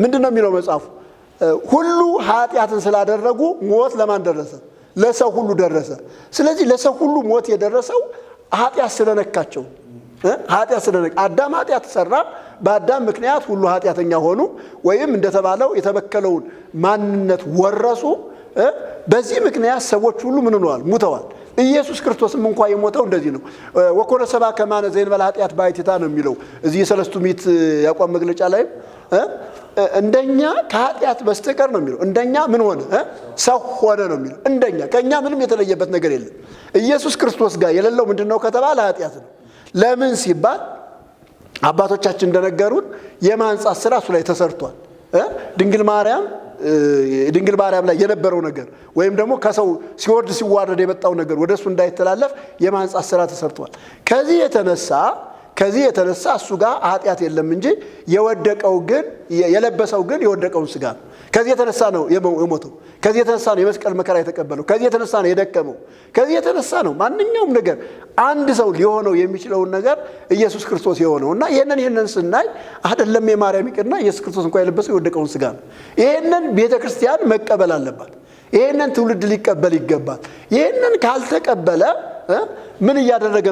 ምንድነው የሚለው መጽሐፉ? ሁሉ ኃጢአትን ስላደረጉ ሞት ለማን ደረሰ? ለሰው ሁሉ ደረሰ። ስለዚህ ለሰው ሁሉ ሞት የደረሰው ኃጢአት ስለነካቸው አዳም ኃጢአት ሰራ። በአዳም ምክንያት ሁሉ ኃጢአተኛ ሆኑ፣ ወይም እንደተባለው የተበከለውን ማንነት ወረሱ። በዚህ ምክንያት ሰዎች ሁሉ ምን ሆነዋል? ሙተዋል። ኢየሱስ ክርስቶስም እንኳን የሞተው እንደዚህ ነው። ወኮነ ሰብአ ከማነ ዘእንበለ ኃጢአት ባሕቲታ ነው የሚለው እዚህ የሰለስቱ ምዕት ያቋም መግለጫ ላይ እንደኛ ከኃጢአት በስተቀር ነው የሚለው። እንደኛ ምን ሆነ? ሰው ሆነ ነው የሚለው። እንደኛ ከኛ ምንም የተለየበት ነገር የለም። ኢየሱስ ክርስቶስ ጋር የሌለው ምንድነው ከተባለ ኃጢአት ነው። ለምን ሲባል አባቶቻችን እንደነገሩን የማንጻት ስራ እሱ ላይ ተሰርቷል። ድንግል ማርያም ላይ የነበረው ነገር ወይም ደግሞ ከሰው ሲወርድ ሲዋረድ የመጣው ነገር ወደሱ እንዳይተላለፍ የማንጻት ስራ ተሰርቷል። ከዚህ የተነሳ እሱ ጋር ኃጢአት የለም እንጂ የለበሰው ግን የወደቀውን ስጋ ነው። ከዚህ የተነሳ ነው የሞተው። ከዚህ የተነሳ ነው የመስቀል መከራ የተቀበለው። ከዚህ የተነሳ ነው የደከመው። ከዚህ የተነሳ ነው ማንኛውም ነገር አንድ ሰው ሊሆነው የሚችለውን ነገር ኢየሱስ ክርስቶስ የሆነው እና ይህንን ስናይ አይደለም የማርያም ይቅርና ኢየሱስ ክርስቶስ እንኳን የለበሰው የወደቀውን ስጋ ነው። ይህንን ቤተክርስቲያን መቀበል አለባት። ይህንን ትውልድ ሊቀበል ይገባል። ይህንን ካልተቀበለ ምን እያደረገ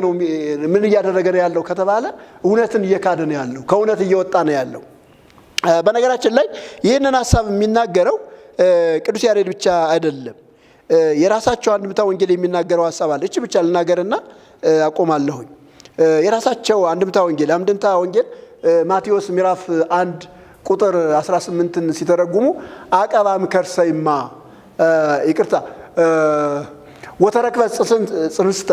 ነው ያለው ከተባለ እውነትን እየካደ ነው ያለው፣ ከእውነት እየወጣ ነው ያለው። በነገራችን ላይ ይህንን ሐሳብ የሚናገረው ቅዱስ ያሬድ ብቻ አይደለም። የራሳቸው አንድምታ ወንጌል የሚናገረው ሐሳብ አለ። እቺ ብቻ ልናገርና አቆማለሁኝ። የራሳቸው አንድምታ ወንጌል ማቴዎስ ምዕራፍ 1 ቁጥር 18ን ሲተረጉሙ አቀባም ከርሰይማ ይቅርታ ወተረክበ ጽንስተ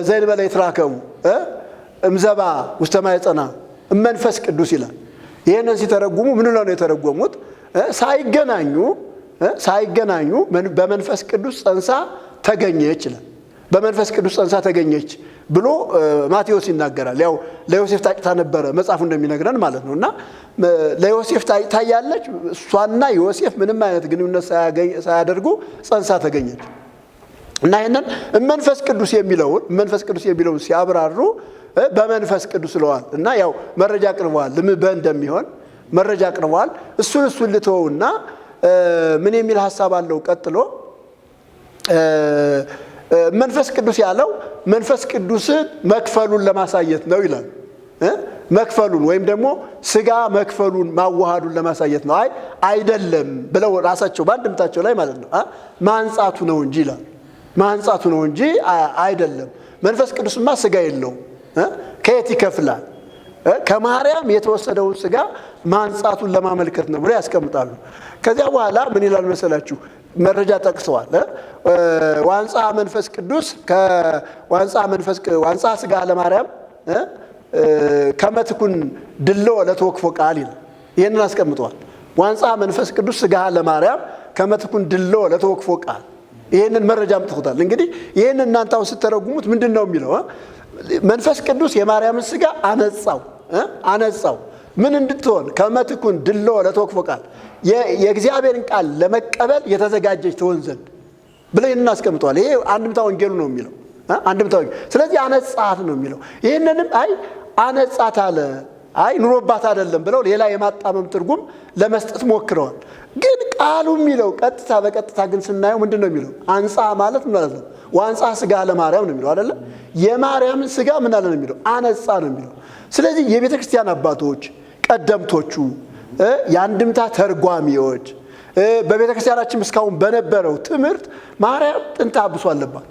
ዘይንበለ ይትራከቡ እምዘባ ውስተ ማኅፀና መንፈስ ቅዱስ ይላል። ይሄንን ሲተረጉሙ ምን ነው የተረጎሙት? ሳይገናኙ በመንፈስ ቅዱስ ጸንሳ ተገኘች ይላል። በመንፈስ ቅዱስ ጸንሳ ተገኘች ብሎ ማቴዎስ ይናገራል። ያው ለዮሴፍ ታጭታ ነበረ መጽሐፉ እንደሚነግረን ማለት ነውና ለዮሴፍ ታያለች። እሷና ዮሴፍ ምንም አይነት ግንኙነት ሳያደርጉ ጸንሳ ተገኘች እና ይሄንን መንፈስ ቅዱስ የሚለውን ሲያብራሩ በመንፈስ ቅዱስ ስለዋል እና ያው መረጃ አቅርበዋል። እንደሚሆን መረጃ አቅርበዋል። እሱን ልተውና ምን የሚል ሐሳብ አለው ቀጥሎ መንፈስ ቅዱስ ያለው መንፈስ ቅዱስን መክፈሉን ለማሳየት ነው ይላል። መክፈሉን ወይም ደግሞ ስጋ መክፈሉን ማዋሃዱን ለማሳየት ነው። አይደለም ብለው ራሳቸው በአንድምታቸው ላይ ማለት ነው ማንጻቱ ነው እንጂ ይላል። ማንጻቱ ነው እንጂ አይደለም። መንፈስ ቅዱስማ ስጋ የለውም። ከየት ይከፍላል? ከማርያም የተወሰደውን ስጋ ማንጻቱን ለማመልከት ነው ብለው ያስቀምጣሉ። ከዚያ በኋላ ምን ይላል መሰላችሁ? መረጃ ጠቅሰዋል። ዋንጻ መንፈስ ቅዱስ ዋንጻ ስጋ ለማርያም ከመትኩን ድሎ ለተወክፎ ቃል ይላል። ይህንን አስቀምጠዋል። ዋንጻ መንፈስ ቅዱስ ስጋ ለማርያም ከመትኩን ድሎ ለተወክፎ ቃል ይህንን መረጃ አምጥቶታል። እንግዲህ ይህንን እናንተ አሁን ስትተረጉሙት ምንድን ነው የሚለው? መንፈስ ቅዱስ የማርያምን ስጋ አነጻው ምን እንድትሆን ከመትኩን ድሎ ለተወክፎ ቃል የእግዚአብሔርን ቃል ለመቀበል የተዘጋጀች ትሆን ዘንድ ብለው ይህንን አስቀምጠዋል። ይሄ አንድምታ ወንጌሉ ነው የሚለው አንድምታ ወንጌል። ስለዚህ አነጻት ነው የሚለው። ይህንንም አነጻት አለ ኑሮባት አይደለም ብለው ሌላ የማጣመም ትርጉም ለመስጠት ሞክረዋል። ግን ቃሉ የሚለው በቀጥታ ግን ስናየው ምንድን ነው የሚለው? አንጻ ማለት ምን ማለት ነው? ዋንጻ ስጋ ለማርያም ነው የሚለው አይደለ? የማርያምን ስጋ ምን አለ ነው የሚለው? አነጻ ነው የሚለው። ስለዚህ የቤተ ክርስቲያን አባቶች ቀደምቶቹ የአንድምታ ተርጓሚዎች በቤተ ክርስቲያናችን እስካሁን በነበረው ትምህርት ማርያም ጥንተ አብሶ አለባት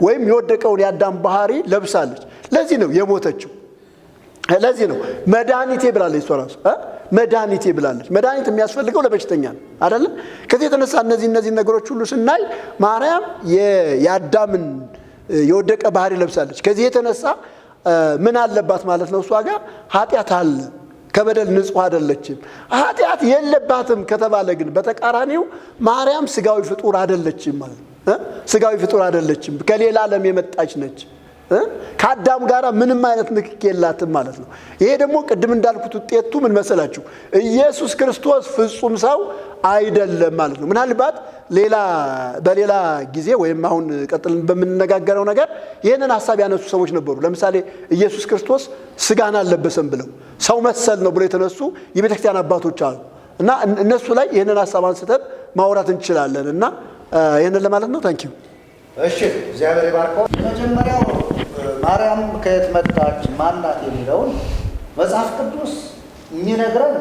ወይም የወደቀውን የአዳም ባህሪ ለብሳለች። ለዚህ ነው የሞተችው። ለዚህ ነው መድኃኒቴ ብላለች። እሷ ራሱ መድኃኒቴ ብላለች። መድኃኒት የሚያስፈልገው ለበሽተኛ ነው አይደለ? ከዚህ የተነሳ እነዚህ ነገሮች ሁሉ ስናይ ማርያም የአዳምን የወደቀ ባህሪ ለብሳለች። ከዚህ የተነሳ ምን አለባት ማለት ነው? እሷ ጋር ኃጢአት አለ፣ ከበደል ንጹሕ አይደለችም። ኃጢአት የለባትም ከተባለ ግን በተቃራኒው ማርያም ስጋዊ ፍጡር አይደለችም ማለት ነው። ስጋዊ ፍጡር አይደለችም፣ ከሌላ ዓለም የመጣች ነች። ከአዳም ጋር ምንም አይነት ንክክ የላትም ማለት ነው። ይሄ ደግሞ ቅድም እንዳልኩት ውጤቱ ምን መሰላችሁ? ኢየሱስ ክርስቶስ ፍጹም ሰው አይደለም ማለት ነው። ምናልባት በሌላ ጊዜ ወይም አሁን ቀጥልን በምንነጋገረው ነገር ይህንን ሐሳብ ያነሱ ሰዎች ነበሩ። ለምሳሌ ኢየሱስ ክርስቶስ ስጋን አልለበሰም ብለው ሰው መሰል ነው ብለው የተነሱ የቤተክርስቲያን አባቶች አሉ እና እነሱ ላይ ይህንን ሐሳብ አንስተን ማውራት እንችላለን እና ይህንን ለማለት ነው። ታንኪዩ። እሺ፣ እግዚአብሔር ይባርከው። የመጀመሪያው ማርያም ከየት መጣች ማናት የሚለውን መጽሐፍ ቅዱስ የሚነግረን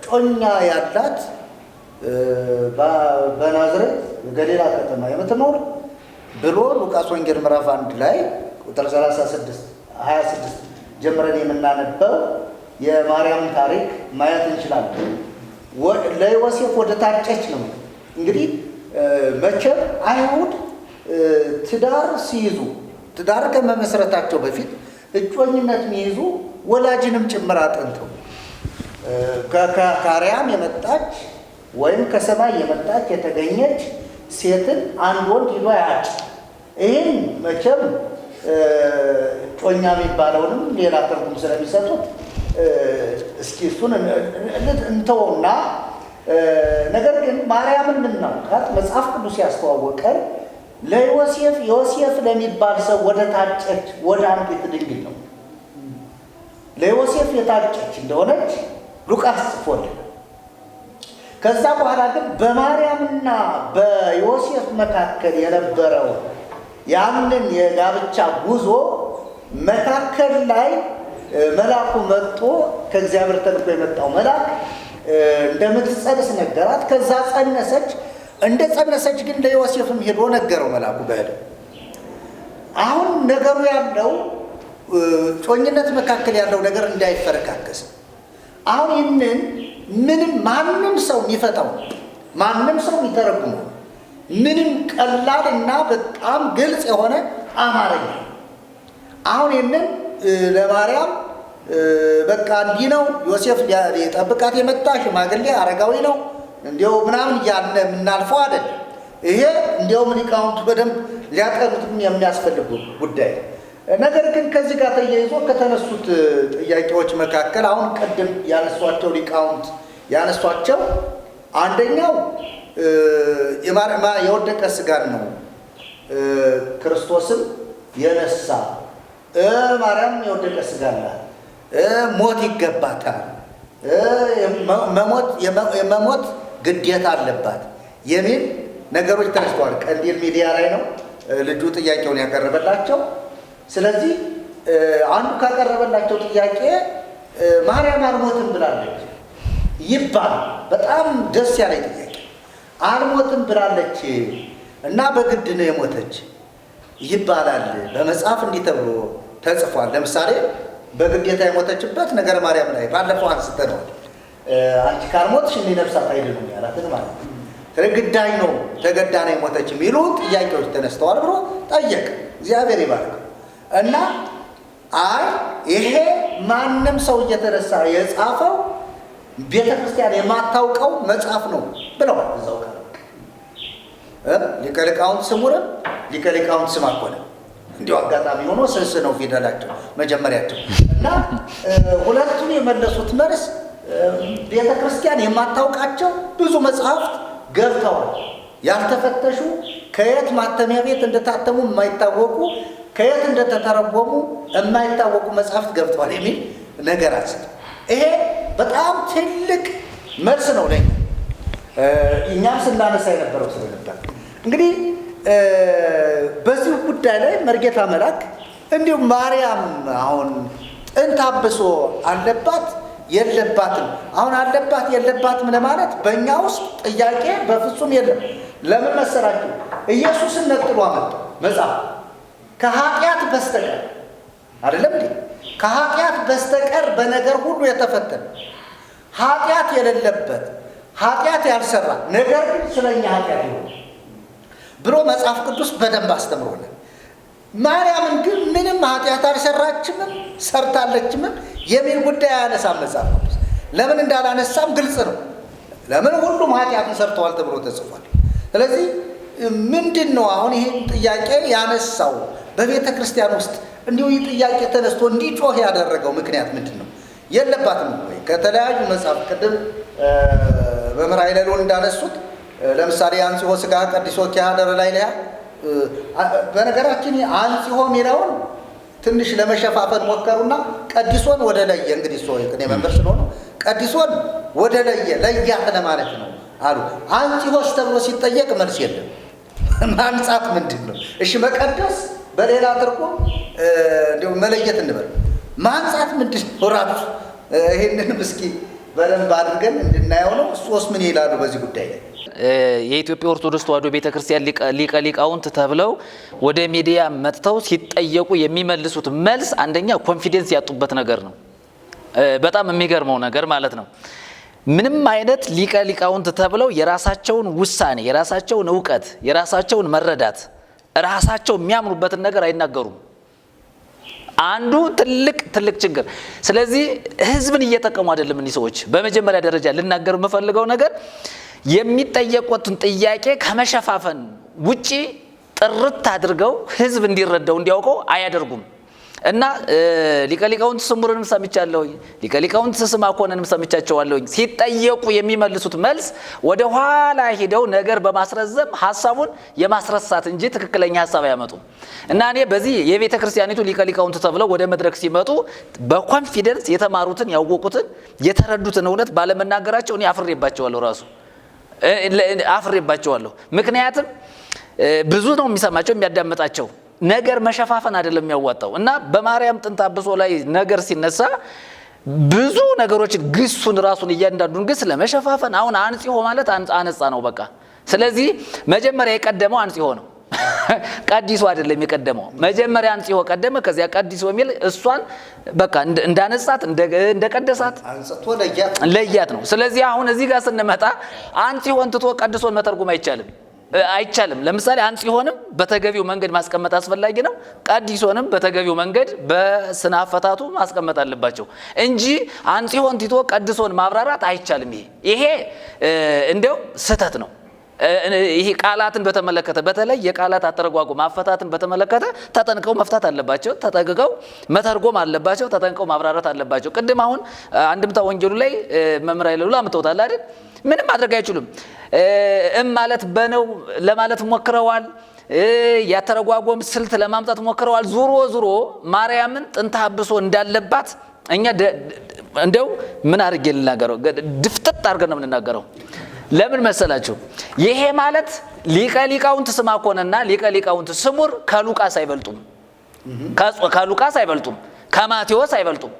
ጮኛ ያላት በናዝሬት ገሊላ ከተማ የምትኖር ብሎ ሉቃስ ወንጌል ምዕራፍ 1 ላይ ቁጥር 26 ጀምረን የምናነበው የማርያም ታሪክ ማየት እንችላለን። ለዮሴፍ ወደ ታጨች ነው እንግዲህ መቼም አይሁድ ትዳር ከመመስረታቸው በፊት እጮኝነት የሚይዙ ወላጅንም ጭምር አጥንተው ከአርያም የመጣች ወይም ከሰማይ የመጣች የተገኘች ሴትን አንድ ወንድ ይዞ ያጭ። ይህን መቼም ጮኛ የሚባለውንም ሌላ ትርጉም ስለሚሰጡት እስኪ እሱን እንተወውና ነገር ግን ማርያምን የምናውቃት መጽሐፍ ቅዱስ ያስተዋወቀን ዮሴፍ ለሚባል ሰው ወደ ታጨች ወደ አንዲት ድንግል ነው። ለዮሴፍ የታጨች እንደሆነች ሉቃስ ጽፎልን፣ ከዛ በኋላ ግን በማርያምና በዮሴፍ መካከል የነበረው ያንን የጋብቻ ጉዞ መካከል ላይ መልአኩ መጥቶ ከእግዚአብሔር ተልኮ የመጣው መልአክ እንደምትጸንስ ነገራት። ከዛ ጸነሰች። እንደ ጸነሰች ግን ለዮሴፍም ሄዶ ነገረው መልአኩ በሄደ። አሁን ነገሩ ያለው ጮኝነት መካከል ያለው ነገር እንዳይፈረካከስ አሁን ይህንን ምንም ማንም ሰው የሚፈታው ማንም ሰው የሚተረጉመው ምንም ቀላል እና በጣም ግልጽ የሆነ አማርኛ አሁን ይህንን ለማርያም በቃ እንዲህ ነው ዮሴፍ ሊጠብቃት የመጣ ሽማግሌ አረጋዊ ነው እንዲያው ምናምን እያልን የምናልፈው አይደል። ይሄ እንዲያውም ሊቃውንቱ በደንብ ሊያጠኑትም የሚያስፈልጉ ጉዳይ። ነገር ግን ከዚህ ጋር ተያይዞ ከተነሱት ጥያቄዎች መካከል አሁን ቅድም ያነሷቸው ሊቃውንት ያነሷቸው አንደኛው የወደቀ ሥጋን ነው ክርስቶስም የነሳ ማርያም የወደቀ ሥጋ አላት፣ ሞት ይገባታል፣ የመሞት ግዴታ አለባት የሚል ነገሮች ተነስተዋል። ቀንዲል ሚዲያ ላይ ነው ልጁ ጥያቄውን ያቀረበላቸው። ስለዚህ አንዱ ካቀረበላቸው ጥያቄ ማርያም አልሞትም ብላለች ይባል። በጣም ደስ ያለኝ ጥያቄ። አልሞትም ብላለች እና በግድ ነው የሞተች ይባላል። በመጽሐፍ እንዲህ ተብሎ ተጽፏል። ለምሳሌ በግዴታ የሞተችበት ነገረ ማርያም ላይ ባለፈው አንስተነዋል። አንቺ ካልሞትሽ እኔ ነፍሳት አይድኑም ያላትን ማለት ነው። ግዳይ ነው ተገዳ ነው የሞተች የሚሉ ጥያቄዎች ተነስተዋል ብሎ ጠየቅ። እግዚአብሔር ይባርክ እና አይ ይሄ ማንም ሰው እየተነሳ የጻፈው ቤተ ክርስቲያን የማታውቀው መጽሐፍ ነው ብለዋል። እዛው ጋር ሊቀ ሊቃውንት ስሙርን ሊቀ ሊቃውንት ስም አኮነ እንዲሁ አጋጣሚ ሆኖ ስንስ ነው ፊደላቸው መጀመሪያቸው እና ሁለቱም የመለሱት መልስ ቤተ ክርስቲያን የማታውቃቸው ብዙ መጽሐፍት ገብተዋል። ያልተፈተሹ ከየት ማተሚያ ቤት እንደታተሙ የማይታወቁ ከየት እንደተተረጎሙ የማይታወቁ መጽሐፍት ገብተዋል የሚል ነገር አለ። ይሄ በጣም ትልቅ መልስ ነው ለኛ እኛም ስናነሳ የነበረው ስለነበር እንግዲህ በዚህ ጉዳይ ላይ መርጌታ መልአክ እንዲሁም ማርያም አሁን ጥንተ አብሶ አለባት የለባትም። አሁን አለባት የለባትም ለማለት በእኛ ውስጥ ጥያቄ በፍጹም የለም። ለምን መሰላችሁ? ኢየሱስን ነጥሎ አመጣ መጽሐፍ ከኃጢአት በስተቀር አይደለም እንዴ? ከኃጢአት በስተቀር በነገር ሁሉ የተፈተነ ኃጢአት የሌለበት ኃጢአት ያልሰራ ነገር ግን ስለኛ ኃጢአት ይሆን ብሎ መጽሐፍ ቅዱስ በደንብ አስተምሮናል። ማርያምን ግን ምንም ኃጢአት አልሰራችምም ሰርታለችምም የሚል ጉዳይ አያነሳም መጽሐፍ ቅዱስ። ለምን እንዳላነሳም ግልጽ ነው። ለምን ሁሉም ኃጢአትን ሰርተዋል ተብሎ ተጽፏል። ስለዚህ ምንድን ነው አሁን ይህን ጥያቄ ያነሳው በቤተ ክርስቲያን ውስጥ እንዲሁ ይህ ጥያቄ ተነስቶ እንዲጮህ ያደረገው ምክንያት ምንድን ነው? የለባትም ወይ? ከተለያዩ መጽሐፍ ቅድም በመምህር ኃይለ ልዑል እንዳነሱት ለምሳሌ አንጽሖ ሥጋ ቀድሶ ኪያደረ ላይ ላይ በነገራችን አንጽሖ የሚለውን ትንሽ ለመሸፋፈን ሞከሩና ቀድሶን ወደ ለየ እንግዲህ ሰው የቅኔ መምህር ስለሆነ ቀድሶን ወደ ለየ ለያት ለማለት ነው አሉ። አንጽሖስ ተብሎ ሲጠየቅ መልስ የለም። ማንጻት ምንድን ነው? እሺ መቀደስ በሌላ ትርጉም እንዲሁ መለየት እንበል። ማንጻት ምንድን ነው ራሱ? ይሄንን እስኪ በደንብ አድርገን እንድናየው ነው። እሱስ ምን ይላሉ በዚህ ጉዳይ ላይ? የኢትዮጵያ ኦርቶዶክስ ተዋሕዶ ቤተክርስቲያን ሊቀ ሊቃውንት ተብለው ወደ ሚዲያ መጥተው ሲጠየቁ የሚመልሱት መልስ አንደኛ ኮንፊደንስ ያጡበት ነገር ነው። በጣም የሚገርመው ነገር ማለት ነው። ምንም አይነት ሊቀ ሊቃውንት ተብለው የራሳቸውን ውሳኔ፣ የራሳቸውን እውቀት፣ የራሳቸውን መረዳት ራሳቸው የሚያምኑበትን ነገር አይናገሩም። አንዱ ትልቅ ችግር። ስለዚህ ህዝብን እየጠቀሙ አይደለም እኒህ ሰዎች። በመጀመሪያ ደረጃ ልናገር የምፈልገው ነገር የሚጠየቁትን ጥያቄ ከመሸፋፈን ውጪ ጥርት አድርገው ህዝብ እንዲረዳው እንዲያውቀው አያደርጉም። እና ሊቀ ሊቃውንት ስሙርንም ሰምቻለሁ፣ ሊቀ ሊቃውንት ስምዐኮንንም ሰምቻቸዋለሁ። ሲጠየቁ የሚመልሱት መልስ ወደ ኋላ ሄደው ነገር በማስረዘም ሐሳቡን የማስረሳት እንጂ ትክክለኛ ሐሳብ አያመጡም። እና እኔ በዚህ የቤተ ክርስቲያኒቱ ሊቀ ሊቃውንት ተብለው ወደ መድረክ ሲመጡ በኮንፊደንስ የተማሩትን ያወቁትን የተረዱትን እውነት ባለመናገራቸው እኔ አፍሬባቸዋለሁ፣ ራሱ አፍሬባቸዋለሁ። ምክንያቱም ብዙ ነው የሚሰማቸው የሚያዳምጣቸው ነገር መሸፋፈን አይደለም የሚያዋጣው። እና በማርያም ጥንተ አብሶ ላይ ነገር ሲነሳ ብዙ ነገሮችን ግሱን ራሱን እያንዳንዱን ግስ ለመሸፋፈን አሁን አንጽሖ ማለት አነጻ ነው በቃ። ስለዚህ መጀመሪያ የቀደመው አንጽሖ ነው። ቀዲሶ አይደለም የቀደመው። መጀመሪያ አንጽሖ ቀደመ፣ ከዚያ ቀዲሶ የሚል እሷን በቃ እንዳነጻት እንደቀደሳት ለያት ነው። ስለዚህ አሁን እዚህ ጋር ስንመጣ አንጽሖን ትቶ ቀድሶን መተርጎም አይቻልም። ለምሳሌ አንጽሖንም በተገቢው መንገድ ማስቀመጥ አስፈላጊ ነው። ቀዲሶንም በተገቢው መንገድ በስነ አፈታቱ ማስቀመጥ አለባቸው እንጂ አንጽሖን ትቶ ቀድሶን ማብራራት አይቻልም። ይሄ እንደው ስህተት ነው። ይሄ ቃላትን በተመለከተ በተለይ የቃላት አተረጓጎም ማፈታትን በተመለከተ ተጠንቀው መፍታት አለባቸው። ተጠንቀው መተርጎም አለባቸው። ተጠንቀው ማብራራት አለባቸው። ቅድም አሁን አንድምታ ወንጌሉ ላይ መምህር ኃይለሉ አምጥተውታል አይደል? ምንም ማድረግ አይችሉም። ማለት በነው ለማለት ሞክረዋል። ያተረጓጎም ስልት ለማምጣት ሞክረዋል። ዙሮ ማርያምን ጥንተ አብሶ እንዳለባት እኛ እንደው ምን አድርጌ ልናገረው? ድፍጥጥ አድርገን ነው የምንናገረው። ለምን መሰላችሁ? ይሄ ማለት ሊቀ ሊቃውንት ስምዐኮንና ሊቀ ሊቃውንት ስሙር ከሉቃስ አይበልጡም፣ ከሉቃስ አይበልጡም፣ ከማቴዎስ አይበልጡም፣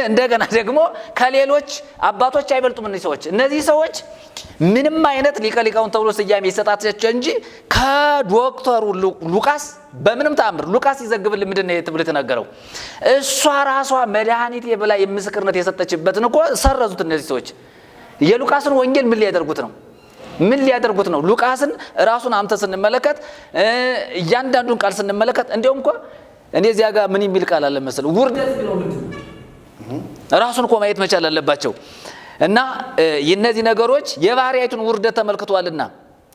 እንደገና ደግሞ ከሌሎች አባቶች አይበልጡም። እነዚህ ሰዎች ምንም አይነት ሊቀ ሊቃውንት ተብሎ ስያሜ ይሰጣቸው እንጂ ከዶክተሩ ሉቃስ በምንም ተአምር ሉቃስ ይዘግብል ምንድነው የትብለ ተናገረው እሷ ራሷ መድኃኒት የበላ የምስክርነት የሰጠችበትን እኮ ሰረዙት እነዚህ ሰዎች። የሉቃስን ወንጌል ምን ሊያደርጉት ነው? ሉቃስን ራሱን አምተ ስንመለከት እያንዳንዱን ቃል ስንመለከት እንደውም እኮ እኔ እዚያ ጋር ምን የሚል ቃል አለ መሰለው? ውርደት ብለው ራሱን እኮ ማየት መቻል አለባቸው። እና የነዚህ ነገሮች የባህሪያቱን ውርደት ተመልክቷልና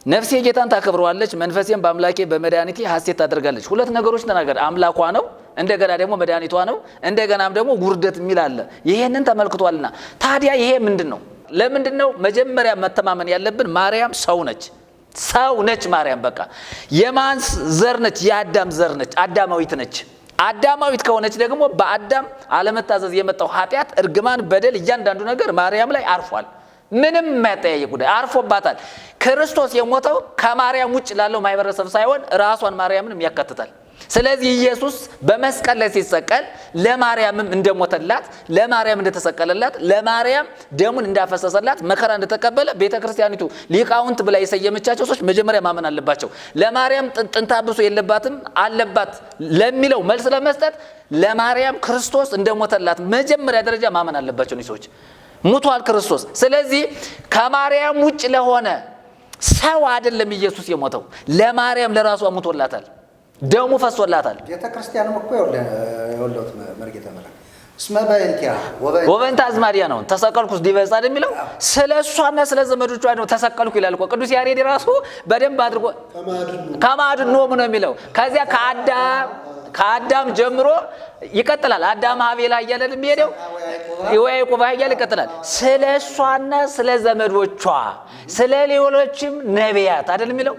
ነፍሴ ጌታን ታከብረዋለች፣ መንፈሴም በአምላኬ በመድኃኒቴ ሐሴት ታደርጋለች። ሁለት ነገሮች ተናገረ። አምላኳ ነው፣ እንደገና ደግሞ መድኃኒቷ ነው፣ እንደገናም ደግሞ ውርደት የሚል አለ። ይሄንን ተመልክቷልና ታዲያ ይሄ ምንድነው? ለምንድነው መጀመሪያ መተማመን ያለብን? ማርያም ሰው ነች። ማርያም በቃ የማን ዘር ነች? የአዳም ዘር ነች። አዳማዊት ነች። አዳማዊት ከሆነች ደግሞ በአዳም አለመታዘዝ የመጣው ኃጢአት፣ እርግማን፣ በደል እያንዳንዱ ነገር ማርያም ላይ አርፏል። ምንም የማያጠያየቅ ጉዳይ አርፎባታል። ክርስቶስ የሞተው ከማርያም ውጭ ላለው ማህበረሰብ ሳይሆን ራሷን ማርያምንም ያካትታል። ስለዚህ ኢየሱስ በመስቀል ላይ ሲሰቀል ለማርያምም እንደሞተላት፣ ለማርያም እንደተሰቀለላት፣ ለማርያም ደሙን እንዳፈሰሰላት፣ መከራ እንደተቀበለ ቤተክርስቲያኒቱ ሊቃውንት ብላ የሰየመቻቸው ሰዎች መጀመሪያ ማመን አለባቸው። ለማርያም ጥንተ አብሶ የለባትም አለባት ለሚለው መልስ ለመስጠት ለማርያም ክርስቶስ እንደሞተላት መጀመሪያ ደረጃ ማመን አለባቸው ሰዎች። ሙቷል ክርስቶስ። ስለዚህ ከማርያም ውጭ ለሆነ ሰው አይደለም ኢየሱስ የሞተው፣ ለማርያም ለራሷ ሙቶላታል፣ ደሙ ፈሶላታል። ቤተክርስቲያንም እኮ የወለውት መርጌታ መራ እስመ በእንቲያ ወበእንተ አዝማዲያ ነው ተሰቀልኩስ ዲበጻ እንደሚለው ስለሷና ስለ ዘመዶቿ ነው ተሰቀልኩ ይላል እኮ ቅዱስ ያሬድ ራሱ በደንብ አድርጎ ከማድኖ ነው የሚለው። ከዚያ ከአዳም ጀምሮ ይቀጥላል። አዳም አቤላ እያለ የሚሄደው ያዕቆብ እያለ ይቀጥላል። ስለሷና ስለ ዘመዶቿ ስለ ሌሎችም ነቢያት አይደል የሚለው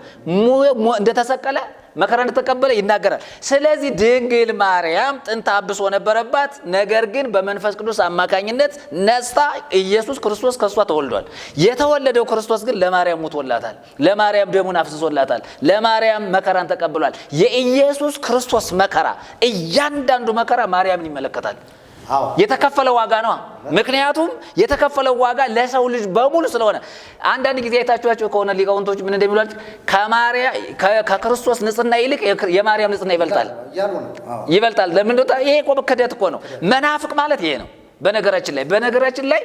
እንደተሰቀለ መከራ እንደተቀበለ ይናገራል። ስለዚህ ድንግል ማርያም ጥንተ አብሶ ነበረባት። ነገር ግን በመንፈስ ቅዱስ አማካኝነት ነጽታ ኢየሱስ ክርስቶስ ከሷ ተወልዷል። የተወለደው ክርስቶስ ግን ለማርያም ሙቶላታል፣ ለማርያም ደሙን አፍስሶላታል፣ ለማርያም መከራን ተቀብሏል። የኢየሱስ ክርስቶስ መከራ እያንዳንዱ መከራ ማርያምን ይመለከታል። የተከፈለ ዋጋ ነው። ምክንያቱም የተከፈለው ዋጋ ለሰው ልጅ በሙሉ ስለሆነ አንዳንድ ጊዜ አይታችኋቸው ከሆነ ሊቃውንቶች ምን እንደሚሏቸው ከክርስቶስ ንጽህና ይልቅ የማርያም ንጽህና ይበልጣል። ለምን ነው? ይሄ እኮ ክህደት እኮ ነው። መናፍቅ ማለት ይሄ ነው። በነገራችን ላይ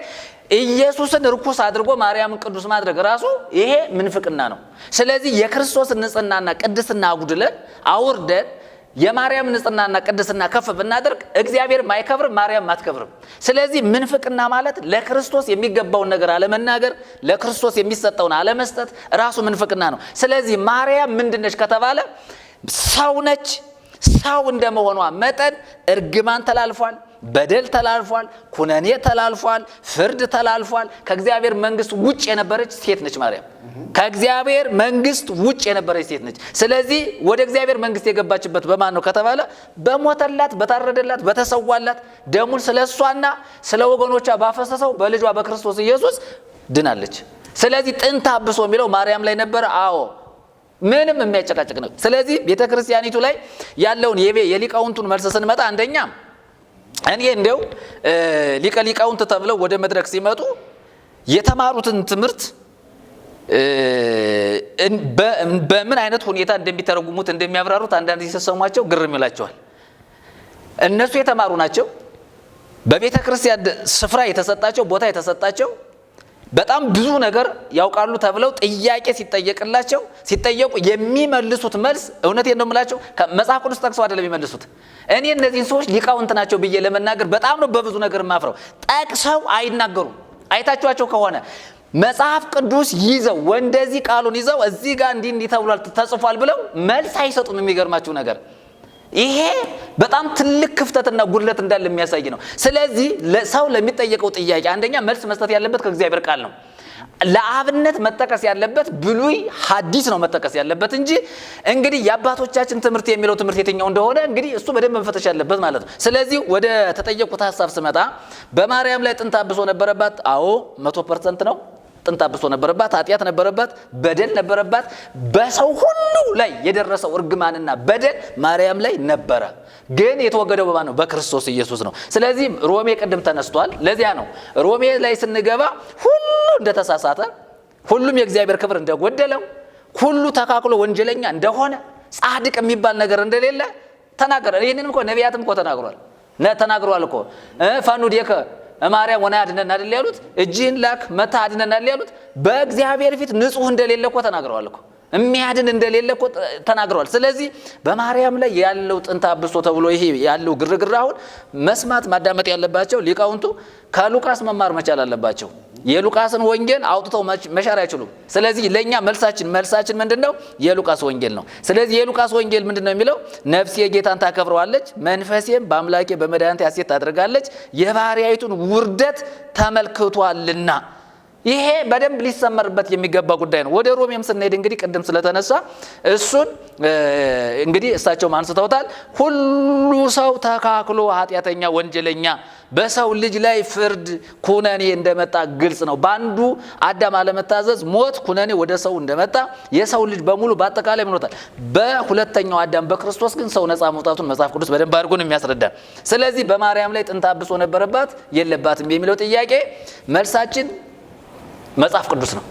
ኢየሱስን ርኩስ አድርጎ ማርያምን ቅዱስ ማድረግ ራሱ ይሄ ምንፍቅና ነው። ስለዚህ የክርስቶስን ንጽህናና ቅድስና አጉድለን አውርደን የማርያም ንጽህናና ቅድስና ከፍ ብናደርግ እግዚአብሔር ማይከብርም ማርያም ማትከብርም። ስለዚህ ምንፍቅና ማለት ለክርስቶስ የሚገባውን ነገር አለመናገር፣ ለክርስቶስ የሚሰጠውን አለመስጠት ራሱ ምንፍቅና ነው። ስለዚህ ማርያም ምንድነች ከተባለ ሰው ነች። ሰው እንደመሆኗ መጠን እርግማን ተላልፏል፣ በደል ተላልፏል፣ ኩነኔ ተላልፏል፣ ፍርድ ተላልፏል። ከእግዚአብሔር መንግስት ውጭ የነበረች ሴት ነች ማርያም። ከእግዚአብሔር መንግስት ውጭ የነበረች ሴት ነች። ስለዚህ ወደ እግዚአብሔር መንግስት የገባችበት በማን ነው ከተባለ በሞተላት፣ በታረደላት፣ በተሰዋላት ደሙን ስለሷና ስለ ወገኖቿ ባፈሰሰው በልጇ በክርስቶስ ኢየሱስ ድናለች። ስለዚህ ጥንተ አብሶ የሚለው ማርያም ላይ ነበረ። አዎ ምንም የሚያጨቃጭቅ ነው። ስለዚህ ቤተክርስቲያኒቱ ላይ ያለውን የሊቃውንቱን መልስ ስንመጣ አንደኛ እኔ እንደው ሊቀ ሊቃውንት ተብለው ወደ መድረክ ሲመጡ የተማሩትን ትምህርት በምን አይነት ሁኔታ እንደሚተረጉሙት እንደሚያብራሩት አንዳንድ ሲሰማቸው ግርም ይላቸዋል። እነሱ የተማሩ ናቸው። በቤተ ክርስቲያን ስፍራ የተሰጣቸው ቦታ የተሰጣቸው በጣም ብዙ ነገር ያውቃሉ ተብለው ጥያቄ ሲጠየቁ የሚመልሱት መልስ እውነቴን ነው የምላቸው መጽሐፍ ቅዱስ ጠቅሰው አይደለም የሚመልሱት። እኔ እነዚህን ሰዎች ሊቃውንት ናቸው ብዬ ለመናገር በጣም ነው በብዙ ነገር ማፍረው። ጠቅሰው አይናገሩም። አይታችኋቸው ከሆነ መጽሐፍ ቅዱስ ይዘው ወንደዚህ ቃሉን ይዘው እዚህ ጋር እንዲህ ተብሏል ተጽፏል ብለው መልስ አይሰጡም። የሚገርማችሁ ነገር ይሄ በጣም ትልቅ ክፍተትና ጉድለት እንዳለ የሚያሳይ ነው። ስለዚህ ሰው ለሚጠየቀው ጥያቄ አንደኛ መልስ መስጠት ያለበት ከእግዚአብሔር ቃል ነው። ለአብነት መጠቀስ ያለበት ብሉይ ሐዲስ ነው መጠቀስ ያለበት እንጂ እንግዲህ የአባቶቻችን ትምህርት የሚለው ትምህርት የትኛው እንደሆነ እንግዲህ እሱ በደንብ መፈተሽ ያለበት ማለት ነው። ስለዚህ ወደ ተጠየቁት ሐሳብ ስመጣ በማርያም ላይ ጥንተ አብሶ ነበረባት። አዎ 100% ነው። ጥንተ አብሶ ነበረባት፣ ኃጢአት ነበረባት፣ በደል ነበረባት። በሰው ሁሉ ላይ የደረሰው እርግማንና በደል ማርያም ላይ ነበረ። ግን የተወገደው በማን ነው? በክርስቶስ ኢየሱስ ነው። ስለዚህ ሮሜ ቅድም ተነስቷል። ለዚያ ነው ሮሜ ላይ ስንገባ ሁሉ እንደተሳሳተ፣ ሁሉም የእግዚአብሔር ክብር እንደጎደለው፣ ሁሉ ተካክሎ ወንጀለኛ እንደሆነ፣ ጻድቅ የሚባል ነገር እንደሌለ ተናገረ። ይሄንንም እኮ ነቢያትም እኮ ተናግሯል እኮ ፈኑ ዲከ ማርያም ወና ያድነና አይደል ያሉት? እጅህን ላክ መታ አድነና አይደል ያሉት? በእግዚአብሔር ፊት ንጹህ እንደሌለ እኮ ተናግረዋል እኮ የሚያድን እንደሌለ እኮ ተናግረዋል። ስለዚህ በማርያም ላይ ያለው ጥንተ አብሶ ተብሎ ይሄ ያለው ግርግር አሁን መስማት ማዳመጥ ያለባቸው ሊቃውንቱ ከሉቃስ መማር መቻል አለባቸው። የሉቃስን ወንጌል አውጥተው መሻር አይችሉም። ስለዚህ ለኛ መልሳችን ምንድነው? የሉቃስ ወንጌል ነው። ስለዚህ የሉቃስ ወንጌል ምንድነው የሚለው? ነፍሴ ጌታን ታከብረዋለች፣ መንፈሴም በአምላኬ በመድኃኒቴ ሐሴት ታደርጋለች፣ የባሪያይቱን ውርደት ተመልክቷልና። ይሄ በደንብ ሊሰመርበት የሚገባ ጉዳይ ነው። ወደ ሮሜም ስንሄድ እንግዲህ ቅድም ስለተነሳ እሱን እንግዲህ እሳቸውም አንስተውታል። ሁሉ ሰው ተካክሎ ኃጢአተኛ ወንጀለኛ በሰው ልጅ ላይ ፍርድ ኩነኔ እንደመጣ ግልጽ ነው። በአንዱ አዳም አለመታዘዝ ሞት ኩነኔ ወደ ሰው እንደመጣ የሰው ልጅ በሙሉ በአጠቃላይ ምኖታል። በሁለተኛው አዳም በክርስቶስ ግን ሰው ነፃ መውጣቱን መጽሐፍ ቅዱስ በደንብ አድርጎ ነው የሚያስረዳ። ስለዚህ በማርያም ላይ ጥንተ አብሶ ነበረባት የለባትም የሚለው ጥያቄ መልሳችን መጽሐፍ ቅዱስ ነው።